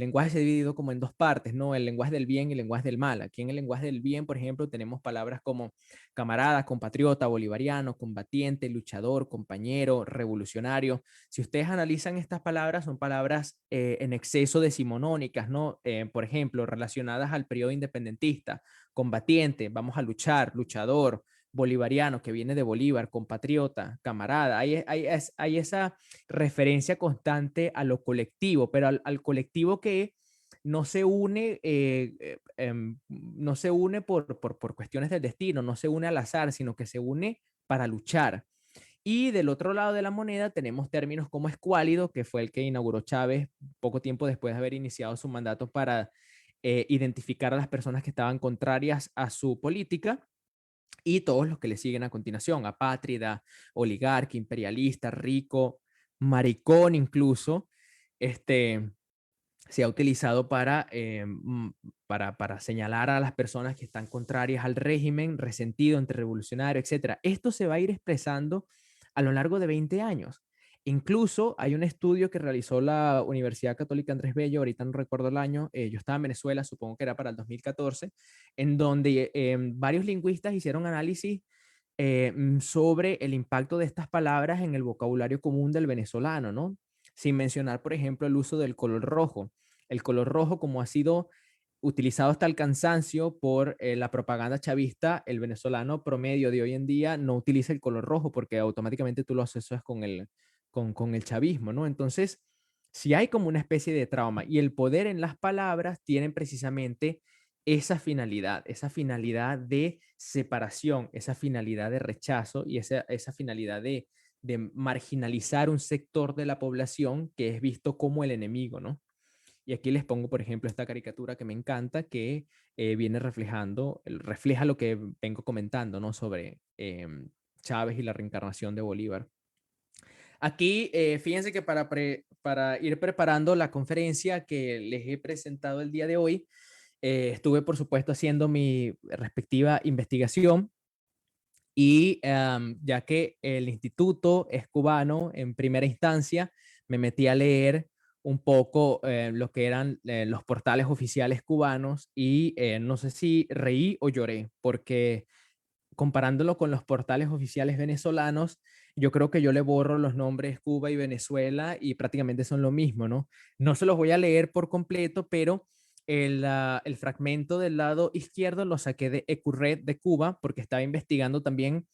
lenguaje se ha dividido como en dos partes, ¿no? El lenguaje del bien y el lenguaje del mal. Aquí en el lenguaje del bien, por ejemplo, tenemos palabras como camarada, compatriota, bolivariano, combatiente, luchador, compañero, revolucionario. Si ustedes analizan estas palabras, son palabras en exceso decimonónicas, ¿no? Por ejemplo, relacionadas al periodo independentista, combatiente, vamos a luchar, luchador, bolivariano, que viene de Bolívar, compatriota, camarada. Hay esa referencia constante a lo colectivo, pero al colectivo que no se une, no se une por cuestiones del destino, no se une al azar, sino que se une para luchar. Y del otro lado de la moneda tenemos términos como escuálido, que fue el que inauguró Chávez poco tiempo después de haber iniciado su mandato para identificar a las personas que estaban contrarias a su política, y todos los que le siguen a continuación: apátrida, oligarca, imperialista, rico, maricón incluso, este, se ha utilizado para señalar a las personas que están contrarias al régimen, resentido, antirrevolucionario, etc. Esto se va a ir expresando a lo largo de 20 años. Incluso hay un estudio que realizó la Universidad Católica Andrés Bello, ahorita no recuerdo el año, yo estaba en Venezuela, supongo que era para el 2014, en donde varios lingüistas hicieron análisis sobre el impacto de estas palabras en el vocabulario común del venezolano, ¿no? Sin mencionar, por ejemplo, el uso del color rojo. El color rojo, como ha sido utilizado hasta el cansancio por la propaganda chavista, el venezolano promedio de hoy en día no utiliza el color rojo porque automáticamente tú lo asocias con el chavismo, ¿no? Entonces, si hay como una especie de trauma y el poder en las palabras tienen precisamente esa finalidad de separación, esa finalidad de rechazo y esa finalidad de marginalizar un sector de la población que es visto como el enemigo, ¿no? Y aquí les pongo, por ejemplo, esta caricatura que me encanta, que viene refleja lo que vengo comentando, ¿no? Sobre Chávez y la reencarnación de Bolívar. Aquí, fíjense que para ir preparando la conferencia que les he presentado el día de hoy, estuve, por supuesto, haciendo mi respectiva investigación y ya que el instituto es cubano en primera instancia, me metí a leer un poco lo que eran los portales oficiales cubanos y no sé si reí o lloré, porque comparándolo con los portales oficiales venezolanos, yo creo que yo le borro los nombres Cuba y Venezuela y prácticamente son lo mismo, ¿no? No se los voy a leer por completo, pero el fragmento del lado izquierdo lo saqué de Ecurred de Cuba porque estaba investigando también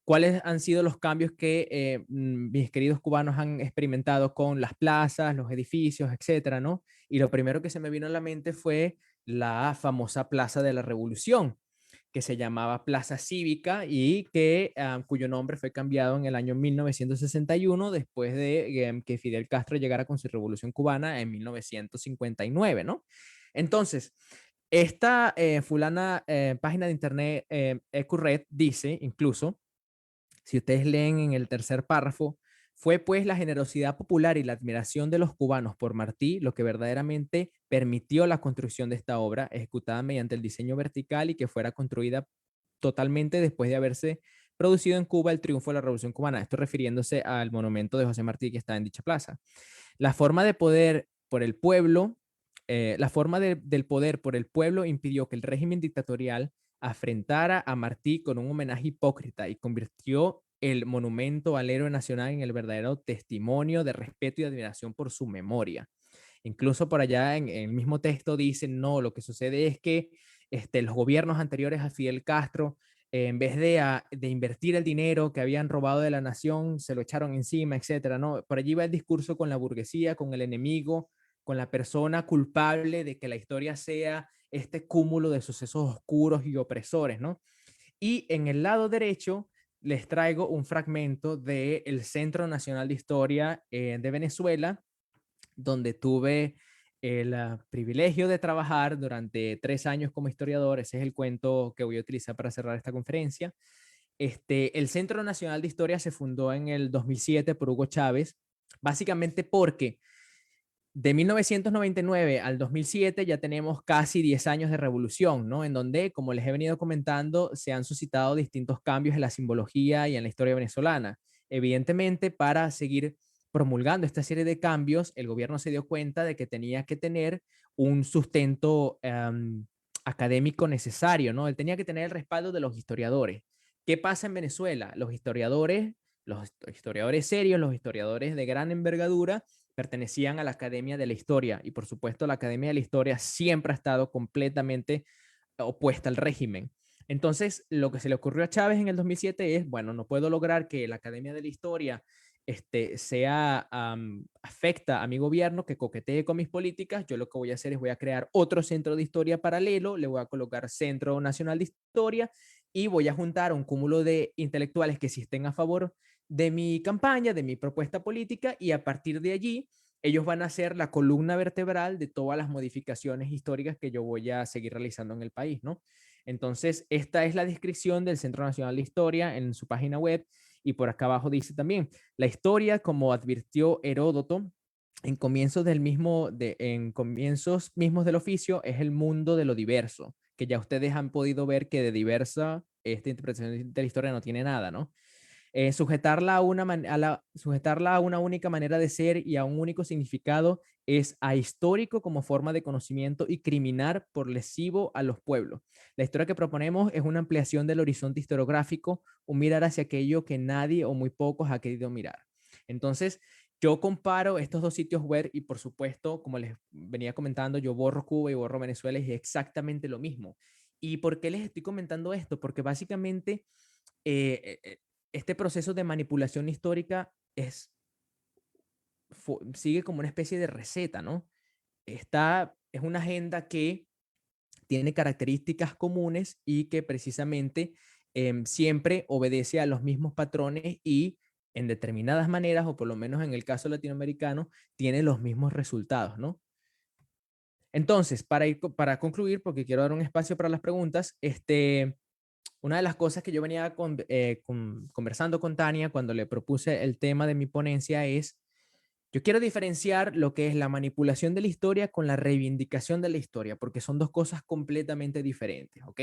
cuáles han sido los cambios que mis queridos cubanos han experimentado con las plazas, los edificios, etcétera, ¿no? Y lo primero que se me vino a la mente fue la famosa Plaza de la Revolución, que se llamaba Plaza Cívica y cuyo nombre fue cambiado en el año 1961 después de que Fidel Castro llegara con su revolución cubana en 1959, ¿no? Entonces, esta fulana página de internet, EcuRed, dice incluso, si ustedes leen en el tercer párrafo, fue pues la generosidad popular y la admiración de los cubanos por Martí lo que verdaderamente permitió la construcción de esta obra, ejecutada mediante el diseño vertical y que fuera construida totalmente después de haberse producido en Cuba el triunfo de la Revolución Cubana. Esto refiriéndose al monumento de José Martí que está en dicha plaza. La forma de poder por el pueblo, del poder por el pueblo impidió que el régimen dictatorial afrentara a Martí con un homenaje hipócrita y convirtió el monumento al héroe nacional en el verdadero testimonio de respeto y admiración por su memoria. Incluso por allá en el mismo texto dicen, no, lo que sucede es que los gobiernos anteriores a Fidel Castro, en vez de invertir el dinero que habían robado de la nación, se lo echaron encima, etcétera, ¿no? Por allí va el discurso con la burguesía, con el enemigo, con la persona culpable de que la historia sea este cúmulo de sucesos oscuros y opresores, ¿no? Y en el lado derecho les traigo un fragmento del Centro Nacional de Historia de Venezuela, donde tuve el privilegio de trabajar durante 3 años como historiador. Ese es el cuento que voy a utilizar para cerrar esta conferencia. El Centro Nacional de Historia se fundó en el 2007 por Hugo Chávez, básicamente porque de 1999 al 2007 ya tenemos casi 10 años de revolución, ¿no? En donde, como les he venido comentando, se han suscitado distintos cambios en la simbología y en la historia venezolana. Evidentemente, para seguir promulgando esta serie de cambios, el gobierno se dio cuenta de que tenía que tener un sustento académico necesario, ¿no? Él tenía que tener el respaldo de los historiadores. ¿Qué pasa en Venezuela? Los historiadores serios, los historiadores de gran envergadura, pertenecían a la Academia de la Historia y por supuesto la Academia de la Historia siempre ha estado completamente opuesta al régimen. Entonces, lo que se le ocurrió a Chávez en el 2007 es, bueno, no puedo lograr que la Academia de la Historia afecta a mi gobierno, que coquetee con mis políticas. Yo lo que voy a hacer es voy a crear otro centro de historia paralelo, le voy a colocar Centro Nacional de Historia y voy a juntar un cúmulo de intelectuales que sí estén a favor de mi campaña, de mi propuesta política, y a partir de allí ellos van a ser la columna vertebral de todas las modificaciones históricas que yo voy a seguir realizando en el país, ¿no? Entonces, esta es la descripción del Centro Nacional de Historia en su página web y por acá abajo dice también, la historia, como advirtió Heródoto, en comienzos mismos del oficio, es el mundo de lo diverso, que ya ustedes han podido ver que de diversa esta interpretación de la historia no tiene nada, ¿no? sujetarla a una única manera de ser y a un único significado es ahistórico como forma de conocimiento y criminal por lesivo a los pueblos. La historia que proponemos es una ampliación del horizonte historiográfico, un mirar hacia aquello que nadie o muy pocos ha querido mirar. Entonces, yo comparo estos dos sitios web y por supuesto, como les venía comentando, yo borro Cuba y borro Venezuela y es exactamente lo mismo. ¿Y por qué les estoy comentando esto? Porque básicamente eh, eh, este proceso de manipulación histórica sigue como una especie de receta, ¿no? Es una agenda que tiene características comunes y que precisamente siempre obedece a los mismos patrones y en determinadas maneras, o por lo menos en el caso latinoamericano, tiene los mismos resultados, ¿no? Entonces, para concluir, porque quiero dar un espacio para las preguntas, una de las cosas que yo venía conversando con Tania cuando le propuse el tema de mi ponencia es, yo quiero diferenciar lo que es la manipulación de la historia con la reivindicación de la historia, porque son dos cosas completamente diferentes, ¿ok?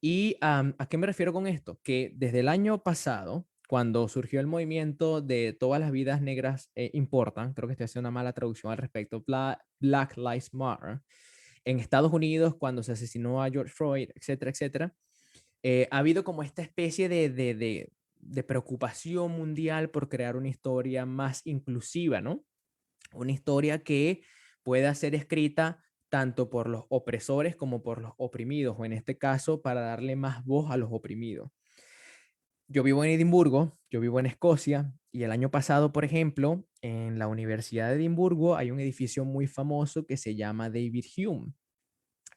¿Y a qué me refiero con esto? Que desde el año pasado, cuando surgió el movimiento de todas las vidas negras importan, creo que estoy haciendo una mala traducción al respecto, Black Lives Matter, en Estados Unidos, cuando se asesinó a George Floyd, etcétera, etcétera, ha habido como esta especie de preocupación mundial por crear una historia más inclusiva, ¿no? Una historia que pueda ser escrita tanto por los opresores como por los oprimidos, o en este caso, para darle más voz a los oprimidos. Yo vivo en Edimburgo, yo vivo en Escocia, y el año pasado, por ejemplo, en la Universidad de Edimburgo hay un edificio muy famoso que se llama David Hume.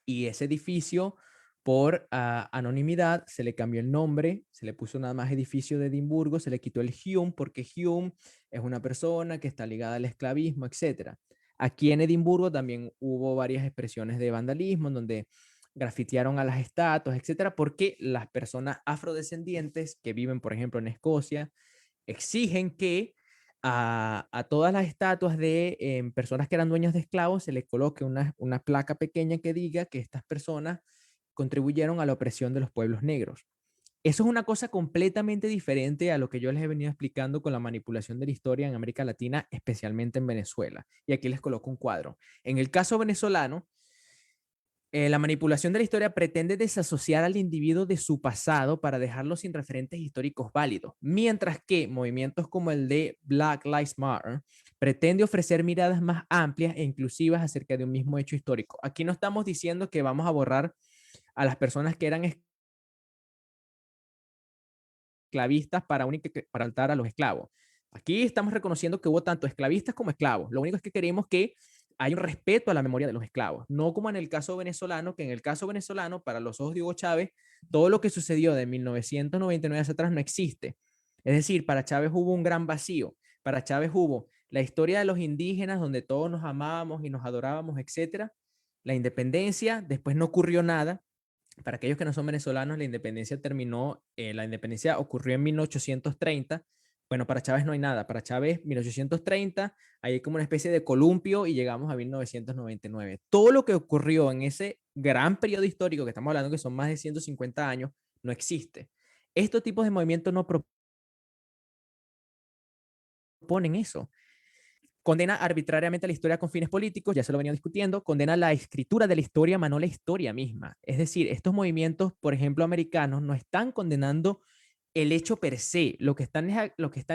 Y ese edificio, por anonimidad, se le cambió el nombre, se le puso nada más edificio de Edimburgo, se le quitó el Hume porque Hume es una persona que está ligada al esclavismo, etcétera. Aquí en Edimburgo también hubo varias expresiones de vandalismo en donde grafitearon a las estatuas, etcétera, porque las personas afrodescendientes que viven, por ejemplo, en Escocia, exigen que a todas las estatuas de personas que eran dueños de esclavos se les coloque una placa pequeña que diga que estas personas contribuyeron a la opresión de los pueblos negros. Eso es una cosa completamente diferente a lo que yo les he venido explicando con la manipulación de la historia en América Latina, especialmente en Venezuela. Y aquí les coloco un cuadro. En el caso venezolano, la manipulación de la historia pretende desasociar al individuo de su pasado para dejarlo sin referentes históricos válidos, mientras que movimientos como el de Black Lives Matter pretende ofrecer miradas más amplias e inclusivas acerca de un mismo hecho histórico. Aquí no estamos diciendo que vamos a borrar a las personas que eran esclavistas para altar a los esclavos. Aquí estamos reconociendo que hubo tanto esclavistas como esclavos. Lo único es que queremos que hay un respeto a la memoria de los esclavos, no como en el caso venezolano, que en el caso venezolano, para los ojos de Hugo Chávez, todo lo que sucedió de 1999 hacia atrás no existe. Es decir, para Chávez hubo un gran vacío. Para Chávez hubo la historia de los indígenas, donde todos nos amábamos y nos adorábamos, etcétera. La independencia, después no ocurrió nada. Para aquellos que no son venezolanos, la independencia ocurrió en 1830. Bueno, para Chávez no hay nada. Para Chávez, 1830, hay como una especie de columpio y llegamos a 1999. Todo lo que ocurrió en ese gran periodo histórico que estamos hablando, que son más de 150 años, no existe. Estos tipos de movimientos no proponen eso. Condena arbitrariamente la historia con fines políticos, ya se lo venía discutiendo, condena la escritura de la historia, más no la historia misma. Es decir, estos movimientos, por ejemplo, americanos, no están condenando el hecho per se, lo que están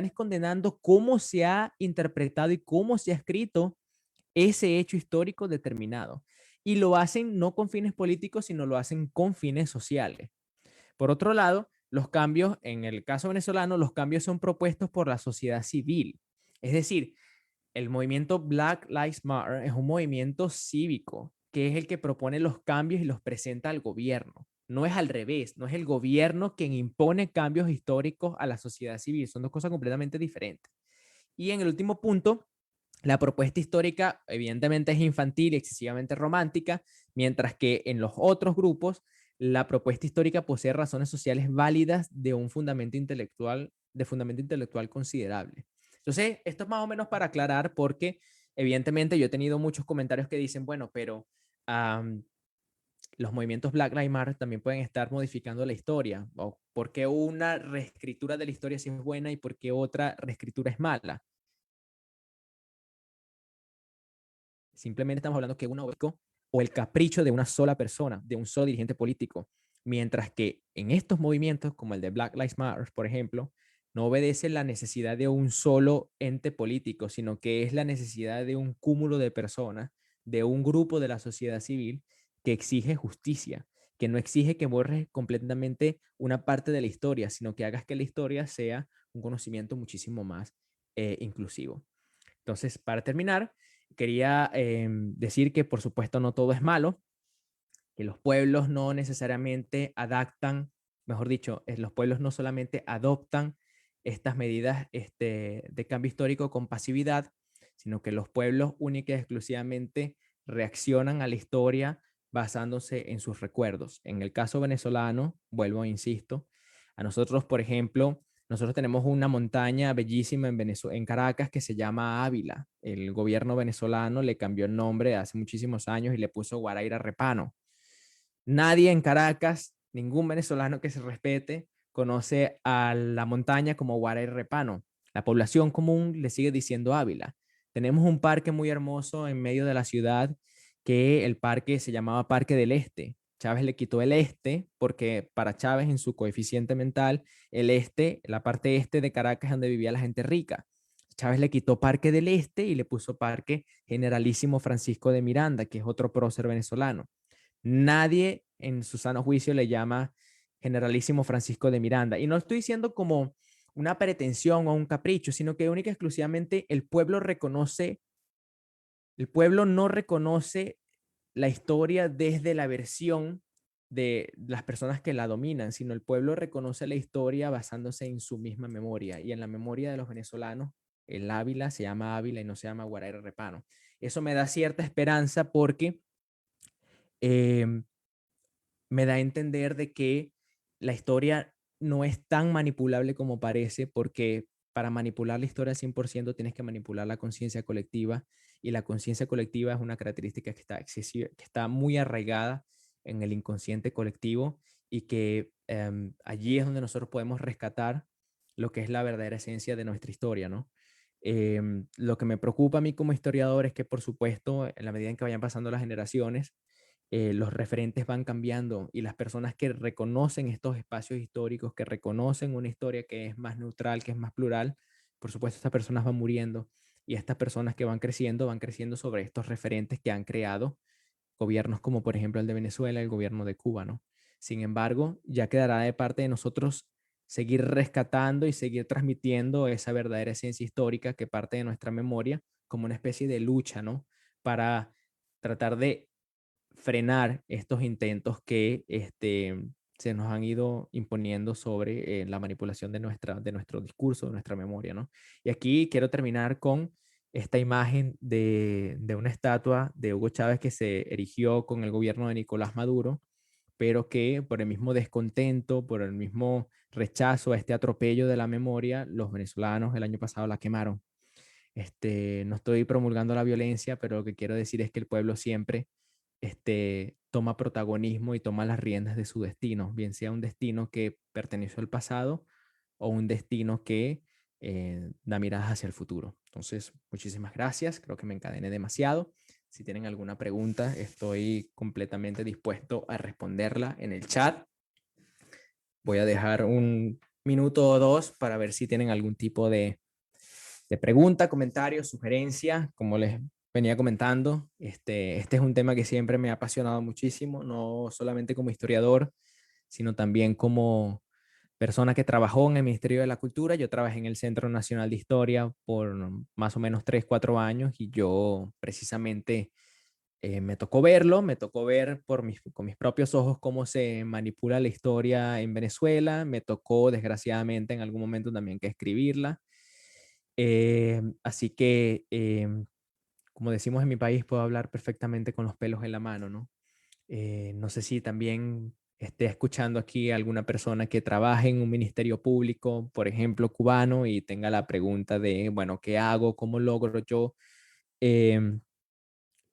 es condenando cómo se ha interpretado y cómo se ha escrito ese hecho histórico determinado. Y lo hacen no con fines políticos, sino lo hacen con fines sociales. Por otro lado, los cambios, en el caso venezolano, los cambios son propuestos por la sociedad civil. Es decir, el movimiento Black Lives Matter es un movimiento cívico que es el que propone los cambios y los presenta al gobierno. No es al revés, no es el gobierno quien impone cambios históricos a la sociedad civil, son dos cosas completamente diferentes. Y en el último punto, la propuesta histórica evidentemente es infantil y excesivamente romántica, mientras que en los otros grupos la propuesta histórica posee razones sociales válidas de fundamento intelectual considerable. Entonces, esto es más o menos para aclarar porque evidentemente yo he tenido muchos comentarios que dicen, bueno, pero los movimientos Black Lives Matter también pueden estar modificando la historia, o por qué una reescritura de la historia sí es buena y por qué otra reescritura es mala. Simplemente estamos hablando que uno o el capricho de una sola persona, de un solo dirigente político, mientras que en estos movimientos, como el de Black Lives Matter, por ejemplo, no obedece la necesidad de un solo ente político, sino que es la necesidad de un cúmulo de personas, de un grupo de la sociedad civil que exige justicia, que no exige que borres completamente una parte de la historia, sino que hagas que la historia sea un conocimiento muchísimo más inclusivo. Entonces, para terminar, quería decir que por supuesto no todo es malo, que los pueblos no necesariamente adaptan, mejor dicho, los pueblos no solamente adoptan estas medidas de cambio histórico con pasividad, sino que los pueblos única y exclusivamente reaccionan a la historia basándose en sus recuerdos. En el caso venezolano, vuelvo e insisto, a nosotros, por ejemplo, nosotros tenemos una montaña bellísima en Caracas que se llama Ávila. El gobierno venezolano le cambió el nombre hace muchísimos años y le puso Guaraíra Repano. Nadie en Caracas, ningún venezolano que se respete, conoce a la montaña como Guaraíra Repano. La población común le sigue diciendo Ávila. Tenemos un parque muy hermoso en medio de la ciudad que el parque se llamaba Parque del Este. Chávez le quitó el este porque para Chávez en su coeficiente mental, el este, la parte este de Caracas es donde vivía la gente rica. Chávez le quitó Parque del Este y le puso Parque Generalísimo Francisco de Miranda, que es otro prócer venezolano. Nadie en su sano juicio le llama Generalísimo Francisco de Miranda. Y no estoy diciendo como una pretensión o un capricho, sino que única y exclusivamente el pueblo no reconoce la historia desde la versión de las personas que la dominan, sino el pueblo reconoce la historia basándose en su misma memoria. Y en la memoria de los venezolanos, el Ávila se llama Ávila y no se llama Guaraíra Repano. Eso me da cierta esperanza porque eh, me da a entender de que la historia no es tan manipulable como parece, porque para manipular la historia al 100% tienes que manipular la conciencia colectiva, y la conciencia colectiva es una característica que está muy arraigada en el inconsciente colectivo, y que allí es donde nosotros podemos rescatar lo que es la verdadera esencia de nuestra historia, ¿no? Lo que me preocupa a mí como historiador es que, por supuesto, en la medida en que vayan pasando las generaciones, los referentes van cambiando, y las personas que reconocen estos espacios históricos, que reconocen una historia que es más neutral, que es más plural, por supuesto, estas personas van muriendo, y estas personas que van creciendo sobre estos referentes que han creado gobiernos como por ejemplo el de Venezuela, el gobierno de Cuba, ¿no? Sin embargo, ya quedará de parte de nosotros seguir rescatando y seguir transmitiendo esa verdadera esencia histórica que parte de nuestra memoria, como una especie de lucha, ¿no? Para tratar de frenar estos intentos que se nos han ido imponiendo sobre la manipulación de nuestro discurso, de nuestra memoria, ¿no? Y aquí quiero terminar con esta imagen de una estatua de Hugo Chávez que se erigió con el gobierno de Nicolás Maduro, pero que por el mismo descontento, por el mismo rechazo a este atropello de la memoria, los venezolanos el año pasado la quemaron. No estoy promulgando la violencia, pero lo que quiero decir es que el pueblo siempre toma protagonismo y toma las riendas de su destino, bien sea un destino que perteneció al pasado o un destino que da miradas hacia el futuro. Entonces, muchísimas gracias, creo que me encadené demasiado. Si tienen alguna pregunta, estoy completamente dispuesto a responderla en el chat. Voy a dejar un minuto o dos para ver si tienen algún tipo de pregunta, comentario, sugerencia. Como les venía comentando, este es un tema que siempre me ha apasionado muchísimo, no solamente como historiador, sino también como persona que trabajó en el Ministerio de la Cultura. Yo trabajé en el Centro Nacional de Historia por más o menos 3, 4 años, y yo precisamente me tocó verlo, me tocó ver con mis propios ojos cómo se manipula la historia en Venezuela. Me tocó, desgraciadamente, en algún momento también que escribirla. Así que, como decimos en mi país, puedo hablar perfectamente con los pelos en la mano, ¿no? No sé si también esté escuchando aquí alguna persona que trabaje en un ministerio público, por ejemplo, cubano, y tenga la pregunta de, bueno, ¿qué hago? ¿Cómo logro yo em,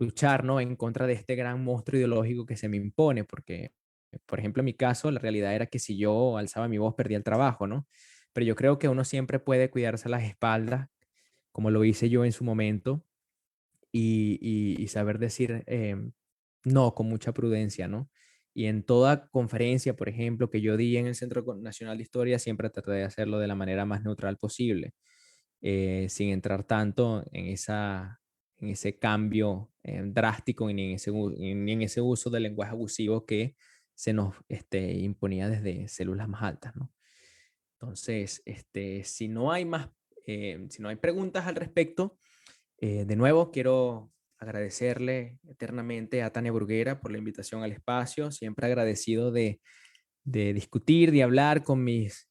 luchar, ¿no? En contra de este gran monstruo ideológico que se me impone, porque, por ejemplo, en mi caso, la realidad era que si yo alzaba mi voz, perdía el trabajo, ¿no? Pero yo creo que uno siempre puede cuidarse las espaldas, como lo hice yo en su momento, y saber decir no con mucha prudencia, ¿no? Y en toda conferencia, por ejemplo, que yo di en el Centro Nacional de Historia, siempre traté de hacerlo de la manera más neutral posible, sin entrar tanto en ese cambio drástico ni en ese uso del lenguaje abusivo que se nos imponía desde células más altas, ¿no? Entonces, si no hay más, si no hay preguntas al respecto, de nuevo quiero agradecerle eternamente a Tania Bruguera por la invitación al espacio, siempre agradecido de discutir, de hablar con mis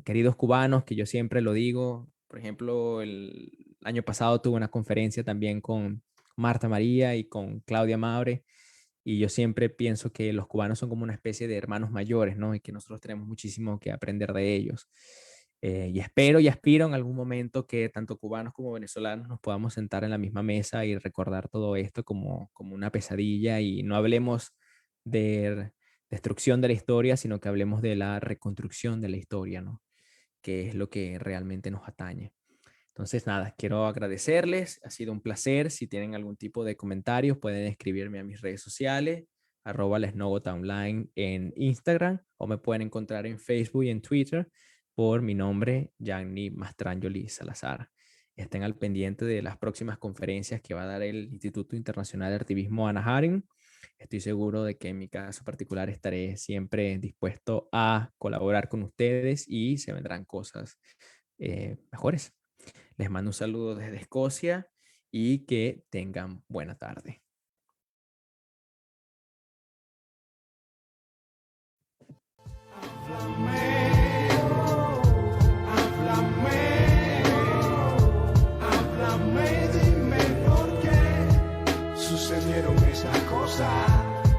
queridos cubanos, que yo siempre lo digo. Por ejemplo, el año pasado tuve una conferencia también con Marta María y con Claudia Maure, y yo siempre pienso que los cubanos son como una especie de hermanos mayores, ¿no? Y que nosotros tenemos muchísimo que aprender de ellos. Y espero y aspiro en algún momento que tanto cubanos como venezolanos nos podamos sentar en la misma mesa y recordar todo esto como una pesadilla, y no hablemos de destrucción de la historia, sino que hablemos de la reconstrucción de la historia, ¿no? Que es lo que realmente nos atañe. Entonces, nada, quiero agradecerles, ha sido un placer. Si tienen algún tipo de comentarios, pueden escribirme a mis redes sociales, @lesnogotaonline en Instagram, o me pueden encontrar en Facebook y en Twitter por mi nombre, Gianni Mastrangeli Salazar. Estén al pendiente de las próximas conferencias que va a dar el Instituto Internacional de Artivismo Hannah Arendt. Estoy seguro de que en mi caso particular estaré siempre dispuesto a colaborar con ustedes y se vendrán cosas mejores. Les mando un saludo desde Escocia y que tengan buena tarde. Háblame, dime por qué sucedieron esas cosas.